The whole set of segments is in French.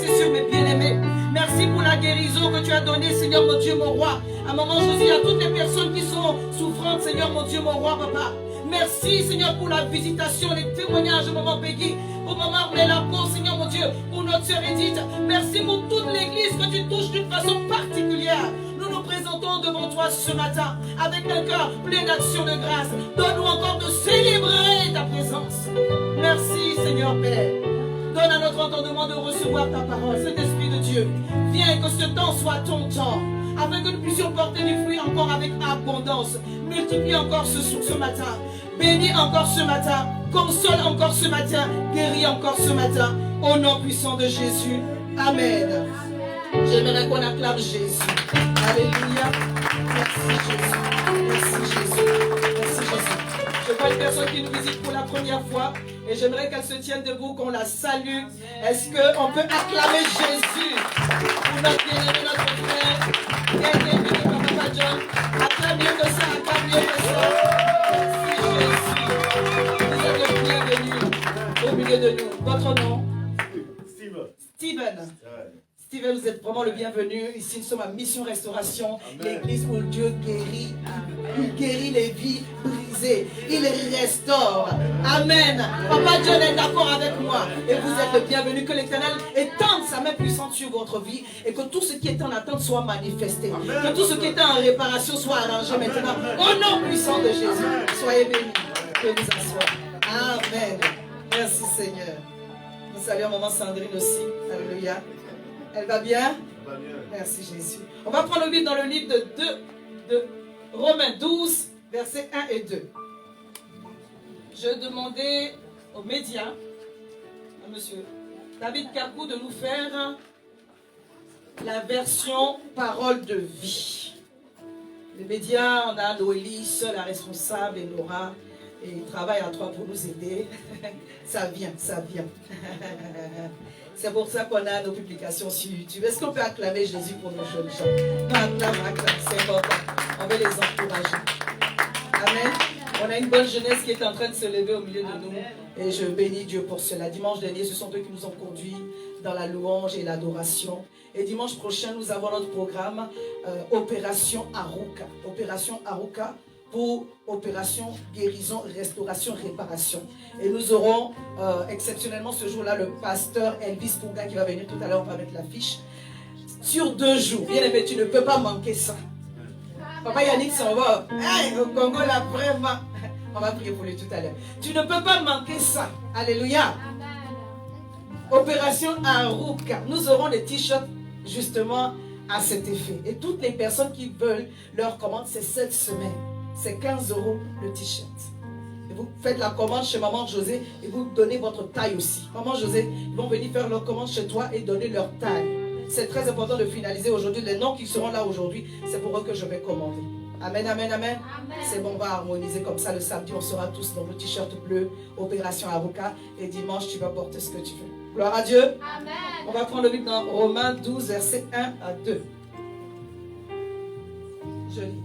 passer sur mes bien-aimés. Merci pour la guérison que tu as donnée, Seigneur mon Dieu, mon roi. À maman Josie, à toutes les personnes qui sont souffrantes, Seigneur mon Dieu, mon roi, papa. Merci, Seigneur, pour la visitation, les témoignages de maman Peggy, pour maman Mélapo, Seigneur mon Dieu, pour notre sœur Edith. Merci pour toute l'église que tu touches d'une façon particulière. Nous nous présentons devant toi ce matin avec un cœur plein d'action de grâce. Donne-nous encore de célébrer ta présence. Merci, Seigneur Père. Donne à notre entendement de recevoir ta parole. Saint-Esprit de Dieu, viens que ce temps soit ton temps, afin que nous puissions porter du fruit encore avec abondance. Multiplie encore ce matin. Bénis encore ce matin. Console encore ce matin. Guéris encore ce matin. Au nom puissant de Jésus. Amen. J'aimerais qu'on acclame Jésus. Alléluia. Merci Jésus. Merci Jésus. Merci Jésus. Je vois une personne qui nous visite pour la première fois et j'aimerais qu'elle se tienne debout, qu'on la salue. Est-ce qu'on peut acclamer Jésus pour notre bien-aimé, notre frère, bien-aimé par Papa John? Acclame mieux que ça, acclame mieux que ça. Merci Jésus. Vous êtes le bienvenu au milieu de nous. Votre nom? Steven. Steven, vous êtes vraiment le bienvenu. Ici, nous sommes à Mission Restauration, l'église où Dieu guérit. Il guérit les vies brisées. Il restaure. Amen. Papa John est d'accord avec moi. Et vous êtes le bienvenu. Que l'Éternel étende sa main puissante sur votre vie et que tout ce qui est en attente soit manifesté. Que tout ce qui est en réparation soit arrangé maintenant. Au nom puissant de Jésus. Soyez bénis. Que vous asseoir. Amen. Merci Seigneur. Nous saluons maman Sandrine aussi. Alléluia. Elle va bien? Elle va bien. Merci Jésus. On va prendre le livre dans le livre de Romains 12, versets 1 et 2. Je demandais aux médias, à monsieur David Kakou, de nous faire la version parole de vie. Les médias, on a Noélie, seule la responsable, et Laura, et ils travaillent à trois pour nous aider. Ça vient, ça vient. C'est pour ça qu'on a nos publications sur YouTube. Est-ce qu'on peut acclamer Jésus pour nos jeunes gens? Non, acclame, c'est important. On veut les encourager. Amen. On a une bonne jeunesse qui est en train de se lever au milieu de nous. Et je bénis Dieu pour cela. Dimanche dernier, ce sont eux qui nous ont conduits dans la louange et l'adoration. Et dimanche prochain, nous avons notre programme Opération Aruka. Opération Aruka pour opération guérison, restauration, réparation. Et nous aurons exceptionnellement ce jour-là le pasteur Elvis Pouga qui va venir tout à l'heure, on va mettre l'affiche. Sur 2 jours. Bien aimé, tu ne peux pas manquer ça. Papa Yannick s'en va. Hey, au Congo, là, vraiment. On va prier pour lui tout à l'heure. Tu ne peux pas manquer ça. Alléluia. Opération Aruka. Nous aurons des t-shirts justement à cet effet. Et toutes les personnes qui veulent leur commande, c'est cette semaine. C'est 15 € le t-shirt. Et vous faites la commande chez Maman José et vous donnez votre taille aussi. Maman José, ils vont venir faire leur commande chez toi et donner leur taille. C'est très important de finaliser aujourd'hui. Les noms qui seront là aujourd'hui, c'est pour eux que je vais commander. Amen, amen, amen. C'est bon, on va harmoniser comme ça. Le samedi, on sera tous dans le t-shirt bleu, Opération Aruka. Et dimanche, tu vas porter ce que tu veux. Gloire à Dieu. Amen. On va prendre le livre dans Romains 12, versets 1 à 2. Je lis.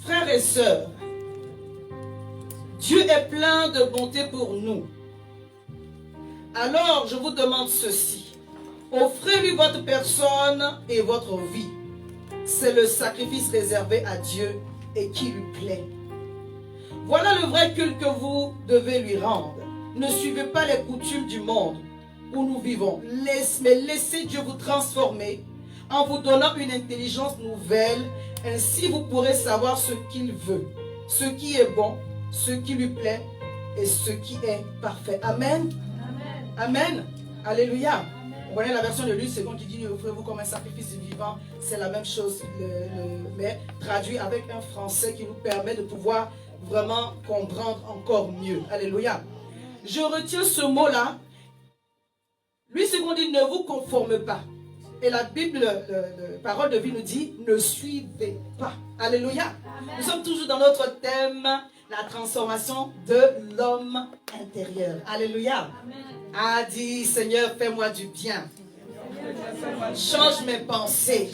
Frères et sœurs, Dieu est plein de bonté pour nous. Alors, je vous demande ceci. Offrez-lui votre personne et votre vie. C'est le sacrifice réservé à Dieu et qui lui plaît. Voilà le vrai culte que vous devez lui rendre. Ne suivez pas les coutumes du monde où nous vivons, mais laissez Dieu vous transformer en vous donnant une intelligence nouvelle. Ainsi, vous pourrez savoir ce qu'il veut, ce qui est bon, ce qui lui plaît et ce qui est parfait. Amen. Amen. Amen. Alléluia. Amen. Vous voyez la version de Luc 2 qui dit offrez-vous comme un sacrifice vivant. C'est la même chose, mais traduit avec un français qui nous permet de pouvoir vraiment comprendre encore mieux. Alléluia. Je retiens ce mot-là. Luc 2 dit ne vous conformez pas. Et la Bible, parole de vie nous dit, ne suivez pas. Alléluia. Amen. Nous sommes toujours dans notre thème, la transformation de l'homme intérieur. Alléluia. Amen. A dit, Seigneur, fais-moi du bien. change mes pensées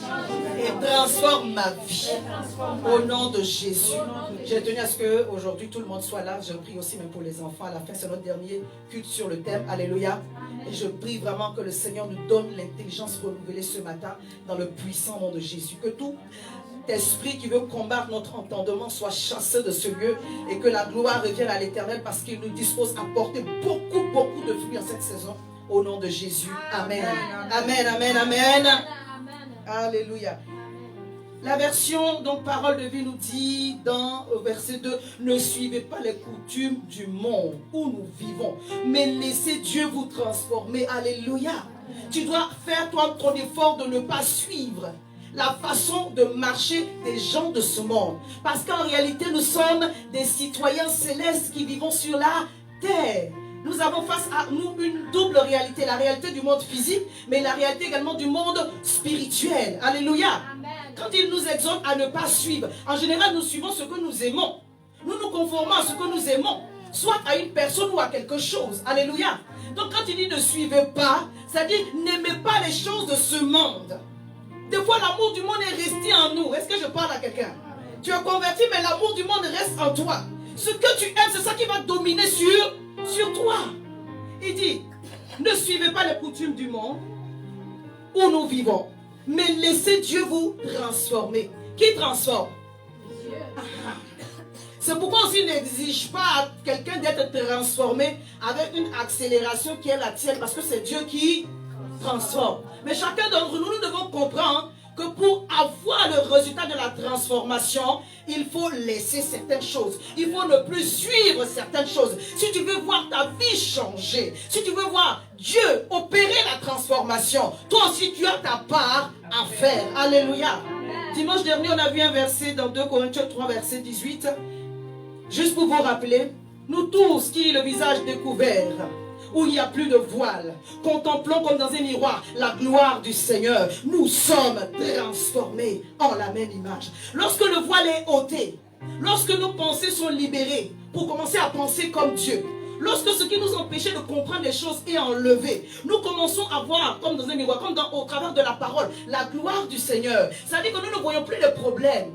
et transforme ma vie. Au nom de Jésus. J'ai tenu à ce que aujourd'hui tout le monde soit là. Je prie aussi même pour les enfants. À la fin, c'est notre dernier culte sur le thème. Alléluia. Et je prie vraiment que le Seigneur nous donne l'intelligence renouvelée ce matin dans le puissant nom de Jésus. Que tout esprit qui veut combattre notre entendement soit chassé de ce lieu et que la gloire revienne à l'Éternel parce qu'il nous dispose à porter beaucoup de fruits en cette saison. Au nom de Jésus. Amen. Amen, amen, amen. Alléluia. La version, donc, parole de vie nous dit dans verset 2, ne suivez pas les coutumes du monde où nous vivons, mais laissez Dieu vous transformer. Alléluia. Tu dois faire toi ton effort de ne pas suivre la façon de marcher des gens de ce monde. Parce qu'en réalité, nous sommes des citoyens célestes qui vivons sur la terre. Nous avons face à nous une double réalité, la réalité du monde physique, mais la réalité également du monde spirituel. Alléluia. Amen. Quand il nous exhorte à ne pas suivre, en général, nous suivons ce que nous aimons. Nous nous conformons à ce que nous aimons, soit à une personne ou à quelque chose. Alléluia. Donc quand il dit ne suivez pas, ça dit n'aimez pas les choses de ce monde. Des fois, l'amour du monde est resté en nous. Est-ce que je parle à quelqu'un? Tu es converti, mais l'amour du monde reste en toi. Ce que tu aimes, c'est ça qui va dominer sur toi. Il dit, ne suivez pas les coutumes du monde où nous vivons, mais laissez Dieu vous transformer. Qui transforme? Dieu. C'est pourquoi aussi il n'exige pas à quelqu'un d'être transformé avec une accélération qui est la tienne, parce que c'est Dieu qui transforme. Mais chacun d'entre nous, nous devons comprendre que pour avoir le résultat de la transformation, il faut laisser certaines choses. Il faut ne plus suivre certaines choses. Si tu veux voir ta vie changer, si tu veux voir Dieu opérer la transformation, toi aussi tu as ta part à faire. Alléluia. Dimanche dernier, on a vu un verset dans 2 Corinthiens 3, verset 18. Juste pour vous rappeler, nous tous qui le visage découvert, où il n'y a plus de voile, contemplons comme dans un miroir la gloire du Seigneur. Nous sommes transformés en la même image. Lorsque le voile est ôté, lorsque nos pensées sont libérées pour commencer à penser comme Dieu, lorsque ce qui nous empêchait de comprendre les choses est enlevé, nous commençons à voir comme dans un miroir, comme au travers de la parole, la gloire du Seigneur. Ça veut dire que nous ne voyons plus les problèmes.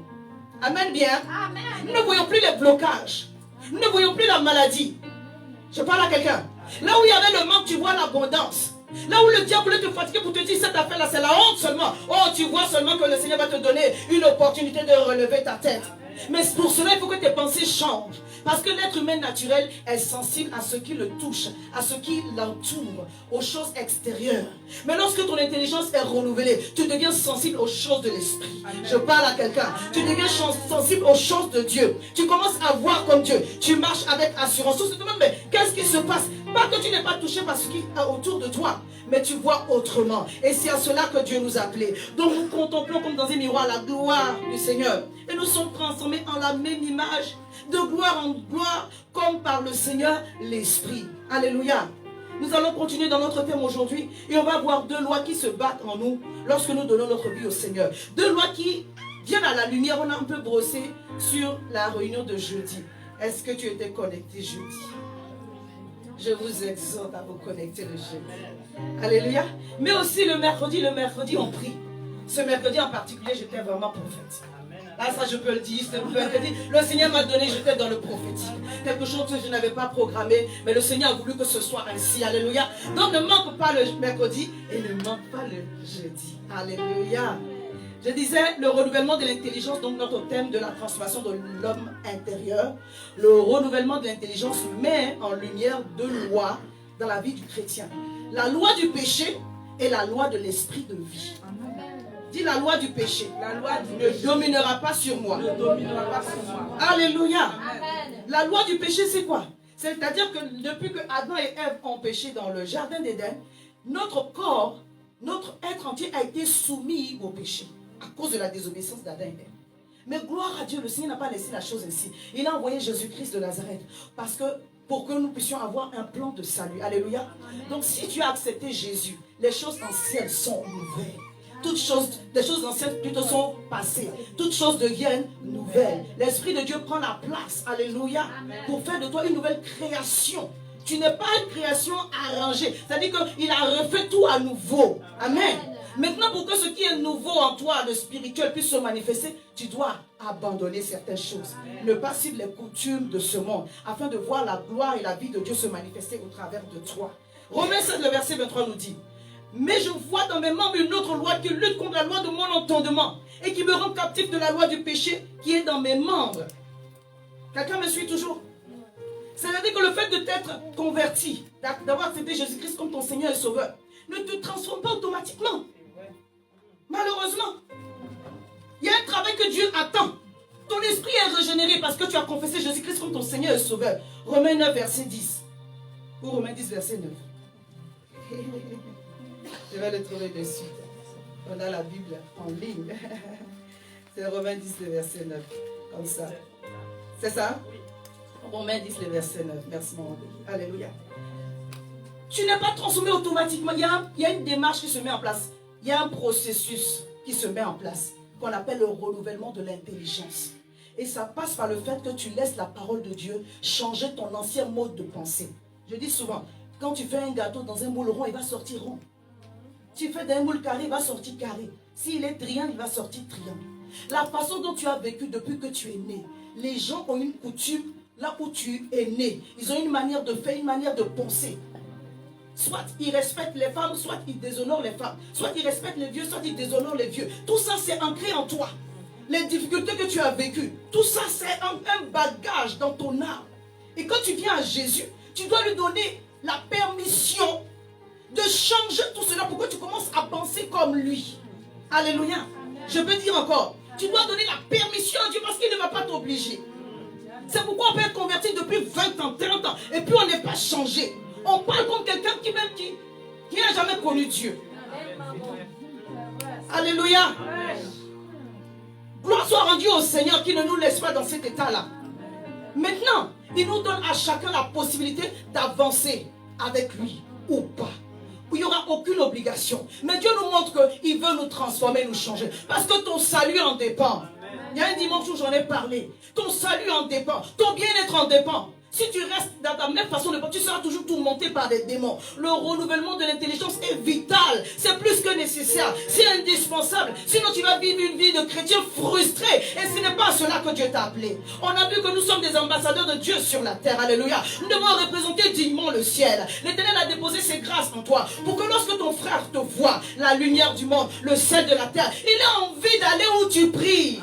Amen bien. Amen. Nous ne voyons plus les blocages. Nous ne voyons plus la maladie. Je parle à quelqu'un. Là où il y avait le manque, tu vois l'abondance. Là où le diable voulait te fatiguer pour te dire cette affaire-là, c'est la honte seulement. Oh, tu vois seulement que le Seigneur va te donner une opportunité de relever ta tête. Mais pour cela, il faut que tes pensées changent. Parce que l'être humain naturel est sensible à ce qui le touche, à ce qui l'entoure, aux choses extérieures. Mais lorsque ton intelligence est renouvelée, tu deviens sensible aux choses de l'esprit. Je parle à quelqu'un. Tu deviens sensible aux choses de Dieu. Tu commences à voir comme Dieu. Tu marches avec assurance. Tu te demandes, mais qu'est-ce qui se passe? Pas que tu n'es pas touché par ce qui est autour de toi, mais tu vois autrement. Et c'est à cela que Dieu nous a appelés. Donc nous contemplons comme dans un miroir la gloire du Seigneur. Et nous sommes transformés en la même image, de gloire en gloire, comme par le Seigneur l'Esprit. Alléluia. Nous allons continuer dans notre thème aujourd'hui et on va voir 2 lois qui se battent en nous lorsque nous donnons notre vie au Seigneur. 2 lois qui viennent à la lumière. On a un peu brossé sur la réunion de jeudi. Est-ce que tu étais connecté jeudi? Je vous exhorte à vous connecter le jeudi. Alléluia. Mais aussi le mercredi on prie. Ce mercredi en particulier, j'étais vraiment prophète. Là, ça je peux le dire, le Seigneur m'a donné, j'étais dans le prophétique. Quelque chose que je n'avais pas programmé, mais le Seigneur a voulu que ce soit ainsi. Alléluia. Donc ne manque pas le mercredi et ne manque pas le jeudi. Alléluia. Je disais le renouvellement de l'intelligence, donc notre thème de la transformation de l'homme intérieur. Le renouvellement de l'intelligence met en lumière 2 lois dans la vie du chrétien. La loi du péché et la loi de l'esprit de vie. Dis la loi du péché. La loi ne dominera pas sur moi. Ne dominera pas sur moi. Alléluia. Amen. La loi du péché, c'est quoi? C'est-à-dire que depuis que Adam et Ève ont péché dans le jardin d'Éden, notre corps, notre être entier a été soumis au péché à cause de la désobéissance d'Adam et Ève. Mais gloire à Dieu, le Seigneur n'a pas laissé la chose ainsi. Il a envoyé Jésus-Christ de Nazareth parce que pour que nous puissions avoir un plan de salut. Alléluia. Donc si tu as accepté Jésus, les choses anciennes sont nouvelles. Toutes choses, des choses anciennes plutôt sont passées. Toutes choses deviennent nouvelles. L'Esprit de Dieu prend la place, alléluia, pour faire de toi une nouvelle création. Tu n'es pas une création arrangée. C'est-à-dire qu'il a refait tout à nouveau. Amen. Maintenant, pour que ce qui est nouveau en toi, le spirituel, puisse se manifester, tu dois abandonner certaines choses. Ne pas suivre les coutumes de ce monde, afin de voir la gloire et la vie de Dieu se manifester au travers de toi. Romains 7, le verset 23 nous dit: mais je vois dans mes membres une autre loi qui lutte contre la loi de mon entendement et qui me rend captif de la loi du péché qui est dans mes membres. Quelqu'un me suit toujours? C'est-à-dire que le fait de t'être converti, d'avoir accepté Jésus-Christ comme ton Seigneur et Sauveur, ne te transforme pas automatiquement. Malheureusement, il y a un travail que Dieu attend. Ton esprit est régénéré parce que tu as confessé Jésus-Christ comme ton Seigneur et Sauveur. Romains 9, verset 10. Ou Romains 10, verset 9. Je vais le trouver dessus. On a la Bible en ligne. C'est Romains 10, le verset 9. Comme ça. C'est ça? Romains 10, le verset 9. Merci mon Dieu. Alléluia. Tu n'es pas transformé automatiquement. Il y a une démarche qui se met en place. Il y a un processus qui se met en place qu'on appelle le renouvellement de l'intelligence. Et ça passe par le fait que tu laisses la parole de Dieu changer ton ancien mode de pensée. Je dis souvent, quand tu fais un gâteau dans un moule rond, il va sortir rond. Tu fais d'un moule carré, il va sortir carré. S'il est triangle, il va sortir triangle. La façon dont tu as vécu depuis que tu es né, les gens ont une coutume là où tu es né. Ils ont une manière de faire, une manière de penser. Soit ils respectent les femmes, soit ils déshonorent les femmes. Soit ils respectent les vieux, soit ils déshonorent les vieux. Tout ça, c'est ancré en toi. Les difficultés que tu as vécues, tout ça, c'est un bagage dans ton âme. Et quand tu viens à Jésus, tu dois lui donner la permission de changer tout cela pour que tu commences à penser comme lui. Alléluia. Je peux dire encore, tu dois donner la permission à Dieu parce qu'il ne va pas t'obliger. C'est pourquoi on peut être converti depuis 20 ans, 30 ans, et puis on n'est pas changé. On parle comme quelqu'un qui n'a jamais connu Dieu. Alléluia. Gloire soit rendue au Seigneur qui ne nous laisse pas dans cet état-là. Maintenant, il nous donne à chacun la possibilité d'avancer avec lui ou pas. Il n'y aura aucune obligation. Mais Dieu nous montre qu'il veut nous transformer, nous changer. Parce que ton salut en dépend. Il y a un dimanche où j'en ai parlé. Ton salut en dépend. Ton bien-être en dépend. Si tu restes dans ta même façon de penser, tu seras toujours tourmenté par des démons. Le renouvellement de l'intelligence est vital. C'est plus que nécessaire. C'est indispensable. Sinon, tu vas vivre une vie de chrétien frustré. Et ce n'est pas à cela que Dieu t'a appelé. On a vu que nous sommes des ambassadeurs de Dieu sur la terre. Alléluia. Nous devons représenter dignement le ciel. L'Éternel a déposé ses grâces en toi. Pour que lorsque ton frère te voit, la lumière du monde, le sel de la terre, il a envie d'aller où tu pries.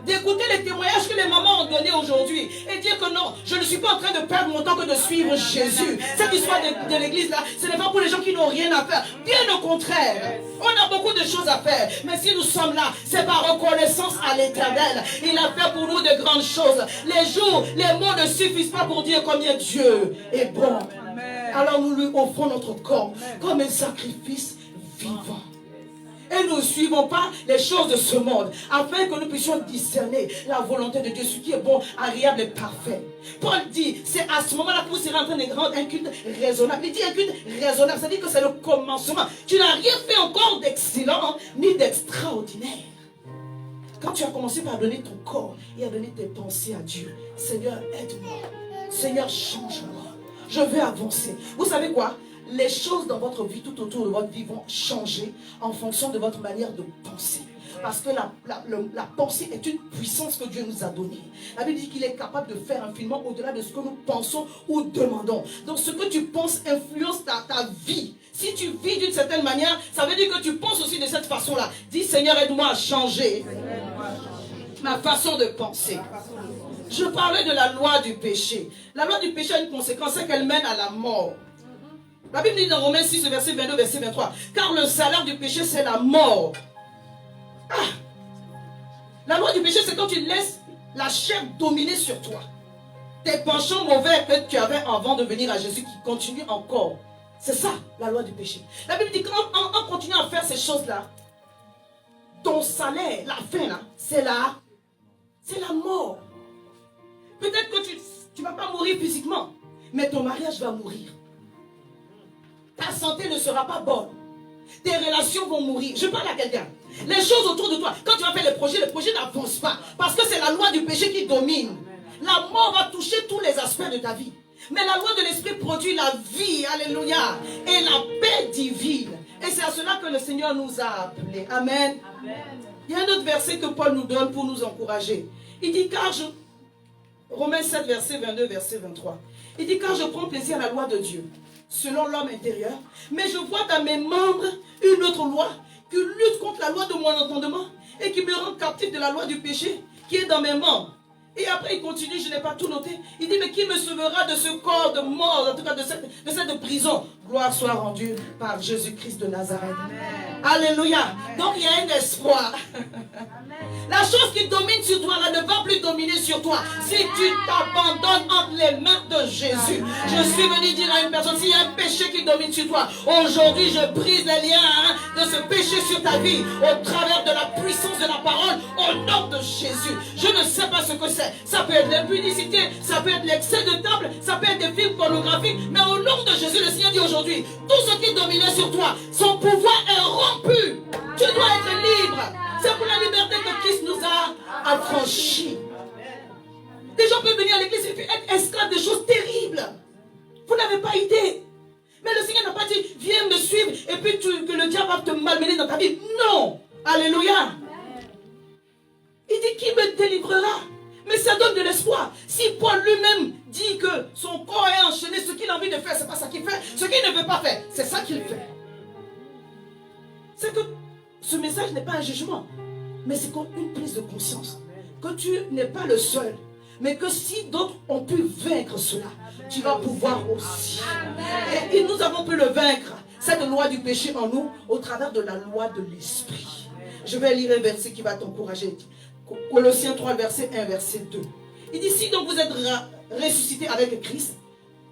D'écouter les témoignages que les mamans ont donnés aujourd'hui et dire que non, je ne suis pas en train de perdre mon temps que de suivre Jésus. Cette histoire de l'église là, ce n'est pas pour les gens qui n'ont rien à faire. Bien au contraire, on a beaucoup de choses à faire. Mais si nous sommes là, c'est par reconnaissance à l'Éternel. Il a fait pour nous de grandes choses. Les jours, les mots ne suffisent pas pour dire combien Dieu est bon. Alors nous lui offrons notre corps comme un sacrifice vivant. Et nous ne suivons pas les choses de ce monde, afin que nous puissions discerner la volonté de Dieu, ce qui est bon, agréable et parfait. Paul dit, c'est à ce moment-là que vous serez en train de rendre un culte raisonnable. Il dit un culte raisonnable, c'est-à-dire que c'est le commencement. Tu n'as rien fait encore d'excellent, ni d'extraordinaire. Quand tu as commencé par donner ton corps et à donner tes pensées à Dieu, Seigneur, aide-moi. Seigneur, change-moi. Je veux avancer. Vous savez quoi? Les choses dans votre vie, tout autour de votre vie vont changer en fonction de votre manière de penser. Parce que la pensée est une puissance que Dieu nous a donnée. La Bible dit qu'il est capable de faire infiniment au-delà de ce que nous pensons ou demandons. Donc ce que tu penses influence ta vie. Si tu vis d'une certaine manière, ça veut dire que tu penses aussi de cette façon-là. Dis Seigneur, aide-moi à changer ma façon de penser. Je parlais de la loi du péché. La loi du péché a une conséquence, c'est qu'elle mène à la mort. La Bible dit dans Romains 6, verset 22, verset 23, car le salaire du péché, c'est la mort. Ah! La loi du péché, c'est quand tu laisses la chair dominer sur toi. Tes penchants mauvais que tu avais avant de venir à Jésus qui continuent encore. C'est ça, la loi du péché. La Bible dit qu'en continuant à faire ces choses-là, ton salaire, la fin, là, c'est la mort. Peut-être que tu ne vas pas mourir physiquement, mais ton mariage va mourir. Ta santé ne sera pas bonne. Tes relations vont mourir. Je parle à quelqu'un. Les choses autour de toi, quand tu vas faire les projets n'avancent pas. Parce que c'est la loi du péché qui domine. La mort va toucher tous les aspects de ta vie. Mais la loi de l'esprit produit la vie, alléluia, et la paix divine. Et c'est à cela que le Seigneur nous a appelés. Amen. Amen. Il y a un autre verset que Paul nous donne pour nous encourager. Il dit, Romains 7, verset 22, verset 23. Il dit, car je prends plaisir à la loi de Dieu, selon l'homme intérieur, mais je vois dans mes membres une autre loi qui lutte contre la loi de mon entendement et qui me rend captif de la loi du péché qui est dans mes membres. Et après, il continue, je n'ai pas tout noté. Il dit, mais qui me sauvera de ce corps de mort, en tout cas de cette prison? Gloire soit rendue par Jésus-Christ de Nazareth. Amen. Alléluia. Amen. Donc, il y a un espoir. Amen. La chose qui domine sur toi, là, ne va plus dominer sur toi. Amen. Si tu t'abandonnes entre les mains de Jésus. Amen. Je suis venu dire à une personne, s'il y a un péché qui domine sur toi, aujourd'hui, je brise les liens de ce péché sur ta vie, au travers de la puissance de la parole, au nom de Jésus. Je ne sais pas ce que c'est. Ça peut être l'impudicité, ça peut être l'excès de table, ça peut être des films pornographiques, mais au nom de Jésus, le Seigneur dit aujourd'hui, tout ce qui dominait sur toi, son pouvoir est rompu. Tu dois être libre. C'est pour la liberté que Christ nous a affranchis. Des gens peuvent venir à l'église et être esclaves de choses terribles. Vous n'avez pas idée. Mais le Seigneur n'a pas dit, viens me suivre et puis que le diable va te malmener dans ta vie. Non. Alléluia. Il dit, qui me délivrera? Mais ça donne de l'espoir. Si Paul lui-même dit que son corps est enchaîné, ce qu'il a envie de faire, c'est pas ça qu'il fait. Ce qu'il ne veut pas faire, c'est ça qu'il fait. C'est que ce message n'est pas un jugement, mais c'est comme une prise de conscience. Que tu n'es pas le seul, mais que si d'autres ont pu vaincre cela, tu vas pouvoir aussi. Et nous avons pu le vaincre, cette loi du péché en nous, au travers de la loi de l'esprit. Je vais lire un verset qui va t'encourager. Colossiens 3, verset 1, verset 2. Il dit, si donc vous êtes ressuscité avec Christ,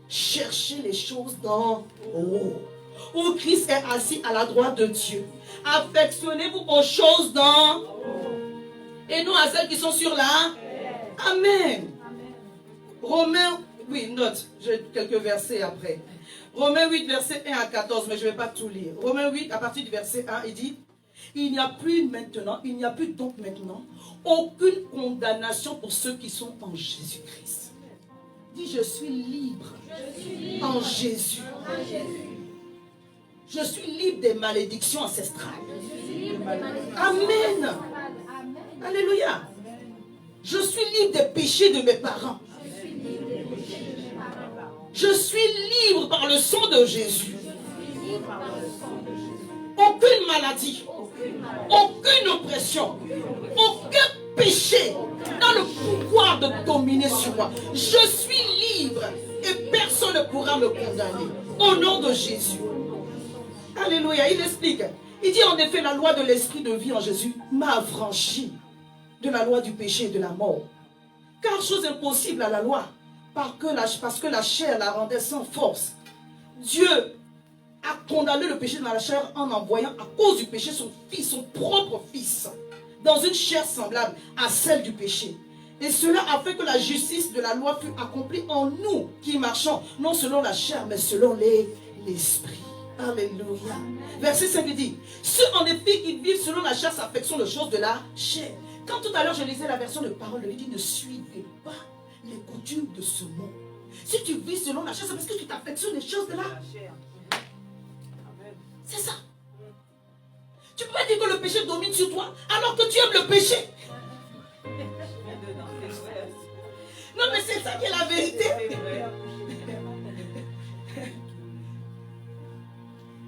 cherchez les choses d'en haut, où Christ est assis à la droite de Dieu. Affectionnez-vous aux choses d'en haut, et non à celles qui sont sur la. Amen. Romains, oui, note, j'ai quelques versets après. Romains 8, verset 1 à 14, mais je ne vais pas tout lire. Romains 8, à partir du verset 1, il dit, il n'y a plus donc maintenant aucune condamnation pour ceux qui sont en Jésus-Christ. Dis, je suis libre, en Jésus. Je suis libre des malédictions ancestrales. Amen. Alléluia. Je suis libre des péchés de mes parents. Je suis libre par le sang de Jésus. Aucune maladie, aucune oppression, aucun péché n'a le pouvoir de dominer sur moi. Je suis libre et personne ne pourra me condamner. Au nom de Jésus. Alléluia. Il explique. Il dit en effet, la loi de l'esprit de vie en Jésus m'a affranchi de la loi du péché et de la mort. Car chose impossible à la loi, parce que la chair la rendait sans force. Dieu a condamné le péché dans la chair en envoyant à cause du péché son fils, son propre fils, dans une chair semblable à celle du péché. Et cela a fait que la justice de la loi fut accomplie en nous qui marchons, non selon la chair, mais selon l'esprit. Alléluia. Verset 5 dit, ceux en effet qui vivent selon la chair s'affectionnent aux choses de la chair. Quand tout à l'heure je lisais la version de parole, il dit, ne suivez pas les coutumes de ce monde. Si tu vis selon la chair, c'est parce que tu t'affectionnes les choses de la chair. C'est ça. Tu ne peux pas dire que le péché domine sur toi alors que tu aimes le péché. Non, mais c'est ça qui est la vérité.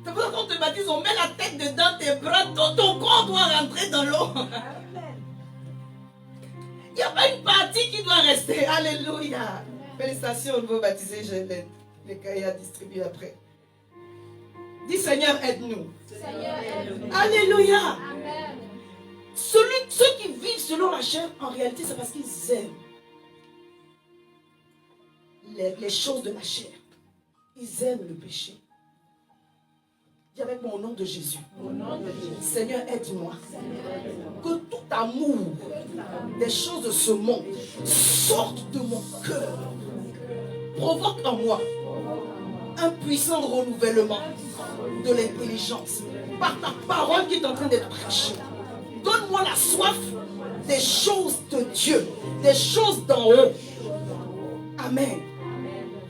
C'est pour ça qu'on te baptise, on met la tête dedans tes bras, ton corps doit rentrer dans l'eau. Il n'y a pas une partie qui doit rester. Alléluia. Félicitations aux nouveaux baptisés, je les cahiers à distribuer après. Dis Seigneur, aide-nous. Alléluia. Amen. Ceux qui vivent selon la chair, en réalité, c'est parce qu'ils aiment les choses de la chair. Ils aiment le péché. Dis avec moi au nom de Jésus. Seigneur, aide-moi. Que tout amour des choses de ce monde sorte de mon cœur. Provoque en moi un puissant renouvellement de l'intelligence par ta parole qui est en train d'être prêchée. Donne-moi la soif des choses de Dieu, des choses d'en haut. Amen.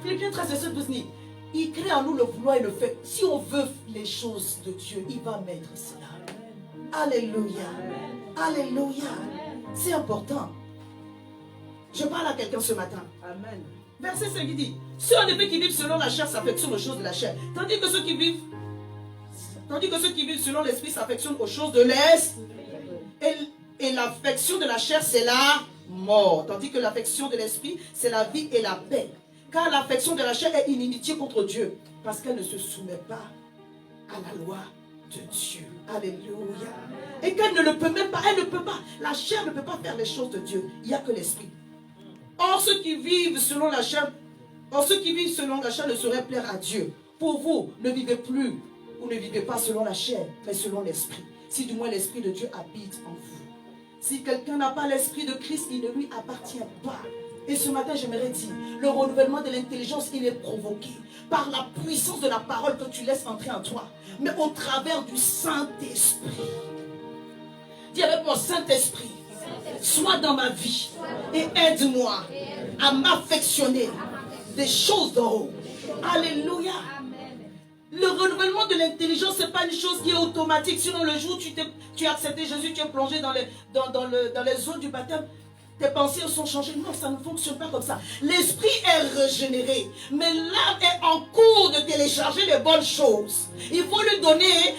Philippiens 13, verset 12 dit, il crée en nous le vouloir et le fait. Si on veut les choses de Dieu, il va mettre cela. Alléluia. Alléluia. C'est important. Je parle à quelqu'un ce matin. Amen. Verset 5 il dit, ceux en effet qui vivent selon la chair s'affectionnent aux choses de la chair. Tandis que ceux qui vivent selon l'esprit s'affectionnent aux choses de l'esprit. Et l'affection de la chair, c'est la mort. Tandis que l'affection de l'esprit, c'est la vie et la paix. Car l'affection de la chair est inimitié contre Dieu. Parce qu'elle ne se soumet pas à la loi de Dieu. Alléluia. Et qu'elle ne le peut même pas. Elle ne peut pas. La chair ne peut pas faire les choses de Dieu. Il n'y a que l'esprit. Or, ceux qui vivent selon la chair ne sauraient plaire à Dieu. Pour vous, ne vivez plus ou ne vivez pas selon la chair, mais selon l'esprit. Si du moins l'esprit de Dieu habite en vous. Si quelqu'un n'a pas l'esprit de Christ, il ne lui appartient pas. Et ce matin, j'aimerais dire, le renouvellement de l'intelligence, il est provoqué par la puissance de la parole que tu laisses entrer en toi, mais au travers du Saint-Esprit. Dis avec moi, Saint-Esprit, sois dans ma vie et aide-moi à m'affectionner des choses d'en haut. Alléluia. Le renouvellement de l'intelligence, ce n'est pas une chose qui est automatique. Sinon, le jour où tu as accepté Jésus, tu es plongé dans les eaux du baptême, tes pensées sont changées. Non, ça ne fonctionne pas comme ça. L'esprit est régénéré, mais l'âme est en cours de télécharger les bonnes choses. Il faut lui donner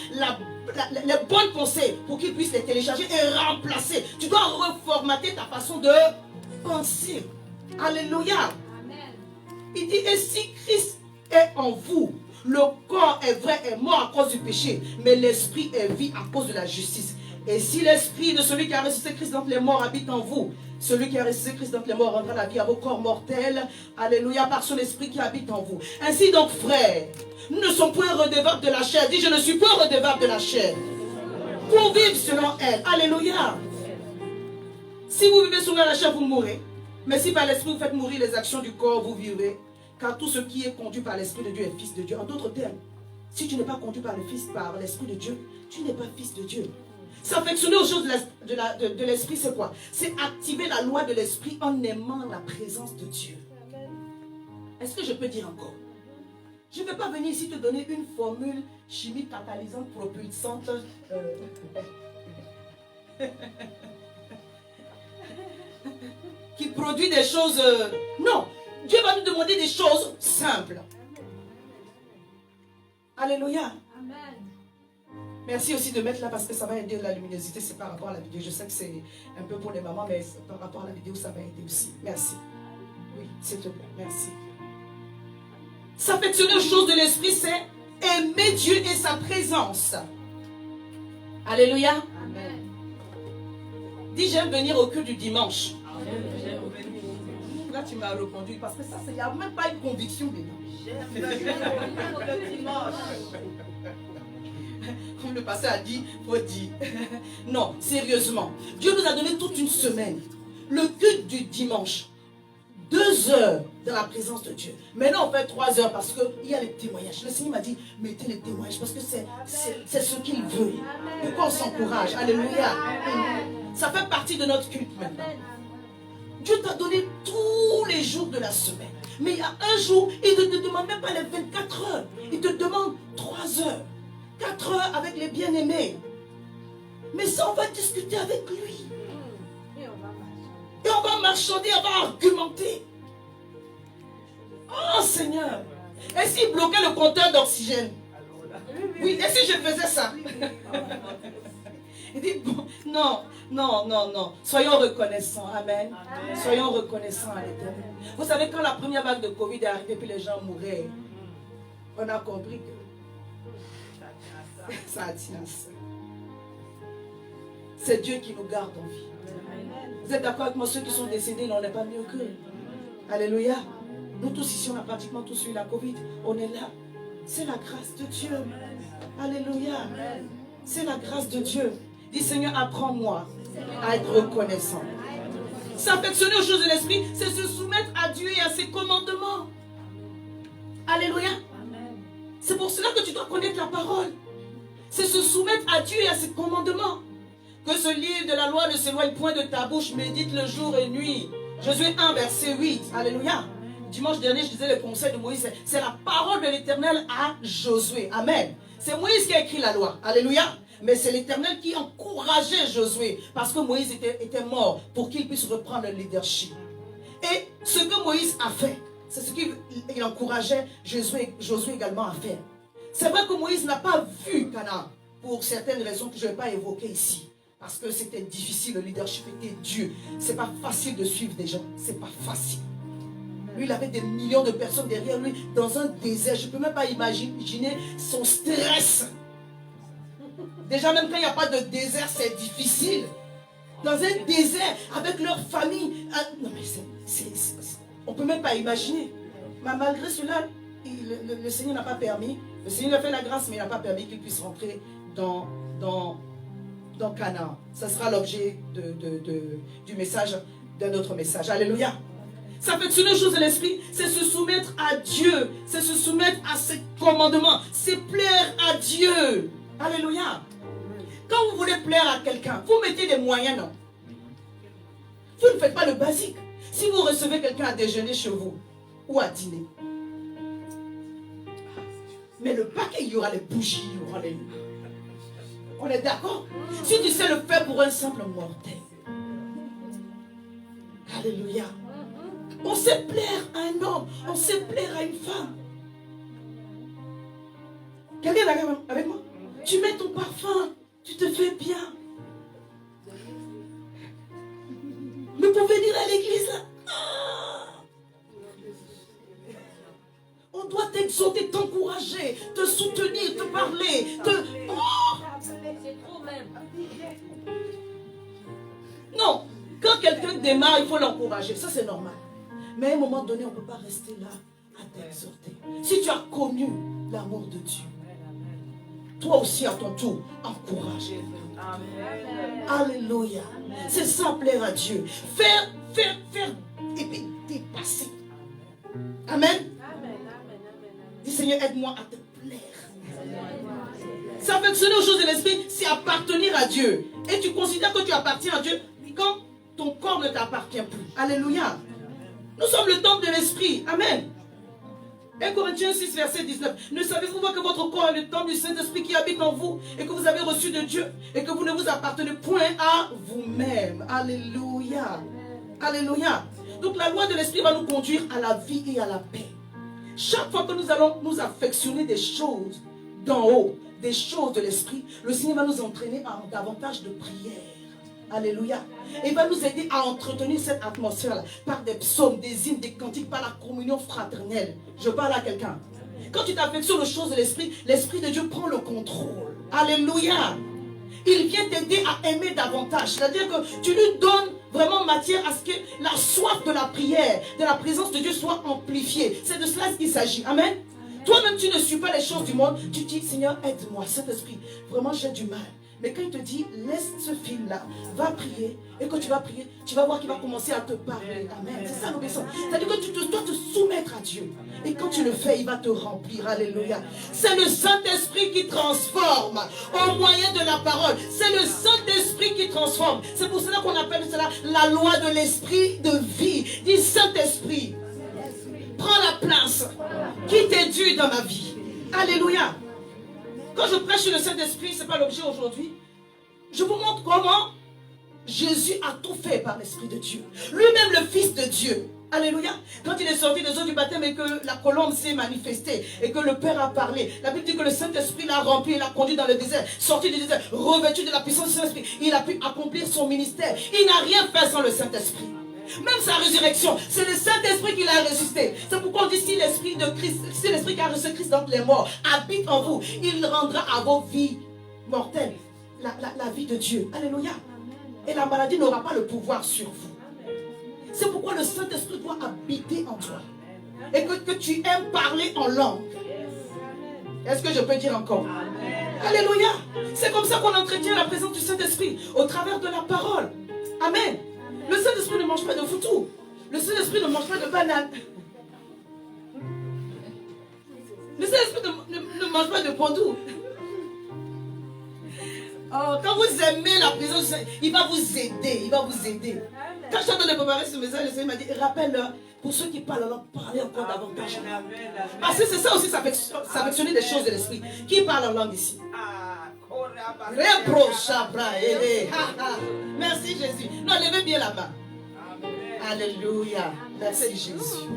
les bonnes pensées pour qu'il puisse les télécharger et remplacer. Tu dois reformater ta façon de penser. Alléluia. Il dit, et si Christ est en vous, le corps est vrai est mort à cause du péché, mais l'esprit est vie à cause de la justice. Et si l'esprit de celui qui a ressuscité Christ d'entre les morts habite en vous, celui qui a ressuscité Christ d'entre les morts rendra la vie à vos corps mortels. Alléluia, par son esprit qui habite en vous. Ainsi donc, frères, nous ne sommes point redevables de la chair. Dis, je ne suis pas redevable de la chair. Pour vivre selon elle. Alléluia. Si vous vivez selon la chair, vous mourrez. Mais si par l'esprit vous faites mourir les actions du corps, vous vivrez. Car tout ce qui est conduit par l'esprit de Dieu est fils de Dieu. En d'autres termes, si tu n'es pas conduit par l'esprit de Dieu, tu n'es pas fils de Dieu. S'affectionner aux choses de l'esprit, c'est quoi? C'est activer la loi de l'esprit en aimant la présence de Dieu. Est-ce que je peux dire encore? Je ne vais pas venir ici te donner une formule chimique catalysante, propulsante. Qui produit des choses... Non, Dieu va nous demander des choses simples. Alléluia. Amen. Merci aussi de mettre là parce que ça va aider la luminosité. C'est par rapport à la vidéo. Je sais que c'est un peu pour les mamans, mais par rapport à la vidéo, ça va aider aussi. Merci. Oui, s'il te plaît. Merci. S'affectionner aux choses de l'esprit, c'est aimer Dieu et sa présence. Alléluia. Amen. Dis, j'aime venir au culte du dimanche. Là, tu m'as répondu parce que ça, il n'y a même pas une conviction dedans. J'aime venir au dimanche. Comme le pasteur a dit, il faut dire. Non, sérieusement. Dieu nous a donné toute une semaine. Le culte du dimanche. 2 heures dans la présence de Dieu. Maintenant, on fait 3 heures parce qu'il y a les témoignages. Le Seigneur m'a dit, mettez les témoignages parce que c'est ce qu'il veut. Pourquoi on s'encourage? Alléluia. Ça fait partie de notre culte maintenant. Dieu t'a donné tous les jours de la semaine. Mais il y a un jour, il ne te demande même pas les 24 heures. Il te demande 3 heures. 4 heures avec les bien-aimés. Mais ça, on va discuter avec lui. Et on va marchander, on va argumenter. Oh Seigneur. Et s'il bloquait le compteur d'oxygène? Oui, et si je faisais ça? Il dit, bon, non. Soyons reconnaissants. Amen. Soyons reconnaissants à l'Éternel. Vous savez, quand la première vague de Covid est arrivée, puis les gens mouraient, on a compris que ça tient à ça. C'est Dieu qui nous garde en vie. Vous êtes d'accord avec moi? Ceux qui sont décédés, on n'est pas mieux qu'eux. Alléluia. Nous tous ici, on a pratiquement tous eu la Covid. On est là. C'est la grâce de Dieu. Alléluia. C'est la grâce de Dieu. Dis, Seigneur, apprends-moi à être reconnaissant. S'affectionner aux choses de l'esprit, c'est se soumettre à Dieu et à ses commandements. Alléluia. C'est pour cela que tu dois connaître la parole. C'est se soumettre à Dieu et à ses commandements. Que ce livre de la loi ne s'éloigne point de ta bouche. Médite le jour et nuit. Josué 1, verset 8. Alléluia. dimanche dernier, je disais le conseil de Moïse, c'est la parole de l'Éternel à Josué. Amen. C'est Moïse qui a écrit la loi. Alléluia. Mais c'est l'Éternel qui encourageait Josué parce que Moïse était mort pour qu'il puisse reprendre le leadership. Et ce que Moïse a fait, c'est ce qu'il encourageait Josué également à faire. C'est vrai que Moïse n'a pas vu Canaan pour certaines raisons que je ne vais pas évoquer ici. Parce que c'était difficile, le leadership était dur. C'est pas facile de suivre des gens. C'est pas facile. Lui, il avait des millions de personnes derrière lui dans un désert. Je ne peux même pas imaginer son stress. Déjà, même quand il n'y a pas de désert, c'est difficile. Dans un désert, avec leur famille. Non, mais on ne peut même pas imaginer. Mais malgré cela, le Seigneur n'a pas permis. Le Seigneur a fait la grâce, mais il n'a pas permis qu'il puisse rentrer dans Canaan. Ça sera l'objet du message, d'un autre message. Alléluia. S'affectionner aux choses de l'esprit, c'est se soumettre à Dieu. C'est se soumettre à ses commandements. C'est plaire à Dieu. Alléluia. Quand vous voulez plaire à quelqu'un, vous mettez des moyens, non? Vous ne faites pas le basique. Si vous recevez quelqu'un à déjeuner chez vous ou à dîner, mais le paquet, il y aura les bougies, il y aura les... On est d'accord? Si tu sais le faire pour un simple mortel. Alléluia. On sait plaire à un homme, on sait plaire à une femme. Quelqu'un est avec moi? Tu mets ton parfum, tu te fais bien. Mais pour venir à l'église, on doit t'exhorter, t'encourager, te soutenir, te parler, C'est trop même. Non, quand quelqu'un démarre, il faut l'encourager. Ça, c'est normal. Mais à un moment donné, on ne peut pas rester là à t'exhorter. Si tu as connu l'amour de Dieu, toi aussi, à ton tour, encourage. Alléluia. C'est ça, plaire à Dieu. Faire, et puis dépasser. Amen. Dis, Seigneur, aide-moi à te plaire. S'affectionner aux choses de l'esprit, c'est appartenir à Dieu. Et tu considères que tu appartiens à Dieu quand ton corps ne t'appartient plus. Alléluia. Nous sommes le temple de l'esprit. Amen. 1 Corinthiens 6, verset 19. Ne savez-vous pas que votre corps est le temple du Saint-Esprit qui habite en vous et que vous avez reçu de Dieu et que vous ne vous appartenez point à vous-même. Alléluia. Alléluia. Donc la loi de l'esprit va nous conduire à la vie et à la paix. Chaque fois que nous allons nous affectionner des choses d'en haut, des choses de l'esprit, le Seigneur va nous entraîner à davantage de prières. Alléluia. Et il va nous aider à entretenir cette atmosphère-là par des psaumes, des hymnes, des cantiques, par la communion fraternelle. Je parle à quelqu'un. Quand tu t'affectionnes aux choses de l'esprit, l'Esprit de Dieu prend le contrôle. Alléluia. Il vient t'aider à aimer davantage. C'est-à-dire que tu lui donnes vraiment matière à ce que la soif de la prière, de la présence de Dieu soit amplifiée. C'est de cela qu'il s'agit. Amen. Toi-même, tu ne suis pas les choses du monde. Tu dis, Seigneur, aide-moi, Saint-Esprit. Vraiment, j'ai du mal. Mais quand il te dit, laisse ce fil-là, va prier. Et quand tu vas prier, tu vas voir qu'il va commencer à te parler. Amen. C'est ça l'obéissance. C'est-à-dire que tu dois te soumettre à Dieu. Et quand tu le fais, il va te remplir. Alléluia. C'est le Saint-Esprit qui transforme au moyen de la parole. C'est le Saint-Esprit qui transforme. C'est pour cela qu'on appelle cela la loi de l'esprit de vie. Dis Saint-Esprit, prends la place qui t'est due dans ma vie. Alléluia. Quand je prêche sur le Saint-Esprit, ce n'est pas l'objet aujourd'hui. Je vous montre comment Jésus a tout fait par l'Esprit de Dieu. Lui-même le Fils de Dieu. Alléluia. Quand il est sorti des eaux du baptême et que la colombe s'est manifestée et que le Père a parlé, la Bible dit que le Saint-Esprit l'a rempli et l'a conduit dans le désert, sorti du désert, revêtu de la puissance du Saint-Esprit. Il a pu accomplir son ministère. Il n'a rien fait sans le Saint-Esprit. Même sa résurrection, c'est le Saint-Esprit qui l'a ressuscité. C'est pourquoi on dit si l'Esprit de Christ, si l'Esprit qui a ressuscité Christ d'entre les morts habite en vous, il rendra à vos vies mortelles la vie de Dieu. Alléluia. Et la maladie n'aura pas le pouvoir sur vous. C'est pourquoi le Saint-Esprit doit habiter en toi. Et que tu aimes parler en langue. Est-ce que je peux dire encore? Alléluia. C'est comme ça qu'on entretient la présence du Saint-Esprit, au travers de la parole. Amen. Le Saint-Esprit ne mange pas de foutou. Le Saint-Esprit ne mange pas de banane. Le Saint-Esprit ne mange pas de pandou. Oh, quand vous aimez la présence, il va vous aider. Il va vous aider. Quand je suis en train de préparer ce message, le Seigneur m'a dit, rappelle-leur Pour ceux qui parlent en langue, parlez encore davantage. Parce que c'est ça aussi, s'affectionner des choses de l'esprit. Qui parle en langue ici? Merci Jésus. Non, levez bien la main. Alléluia. Merci Jésus.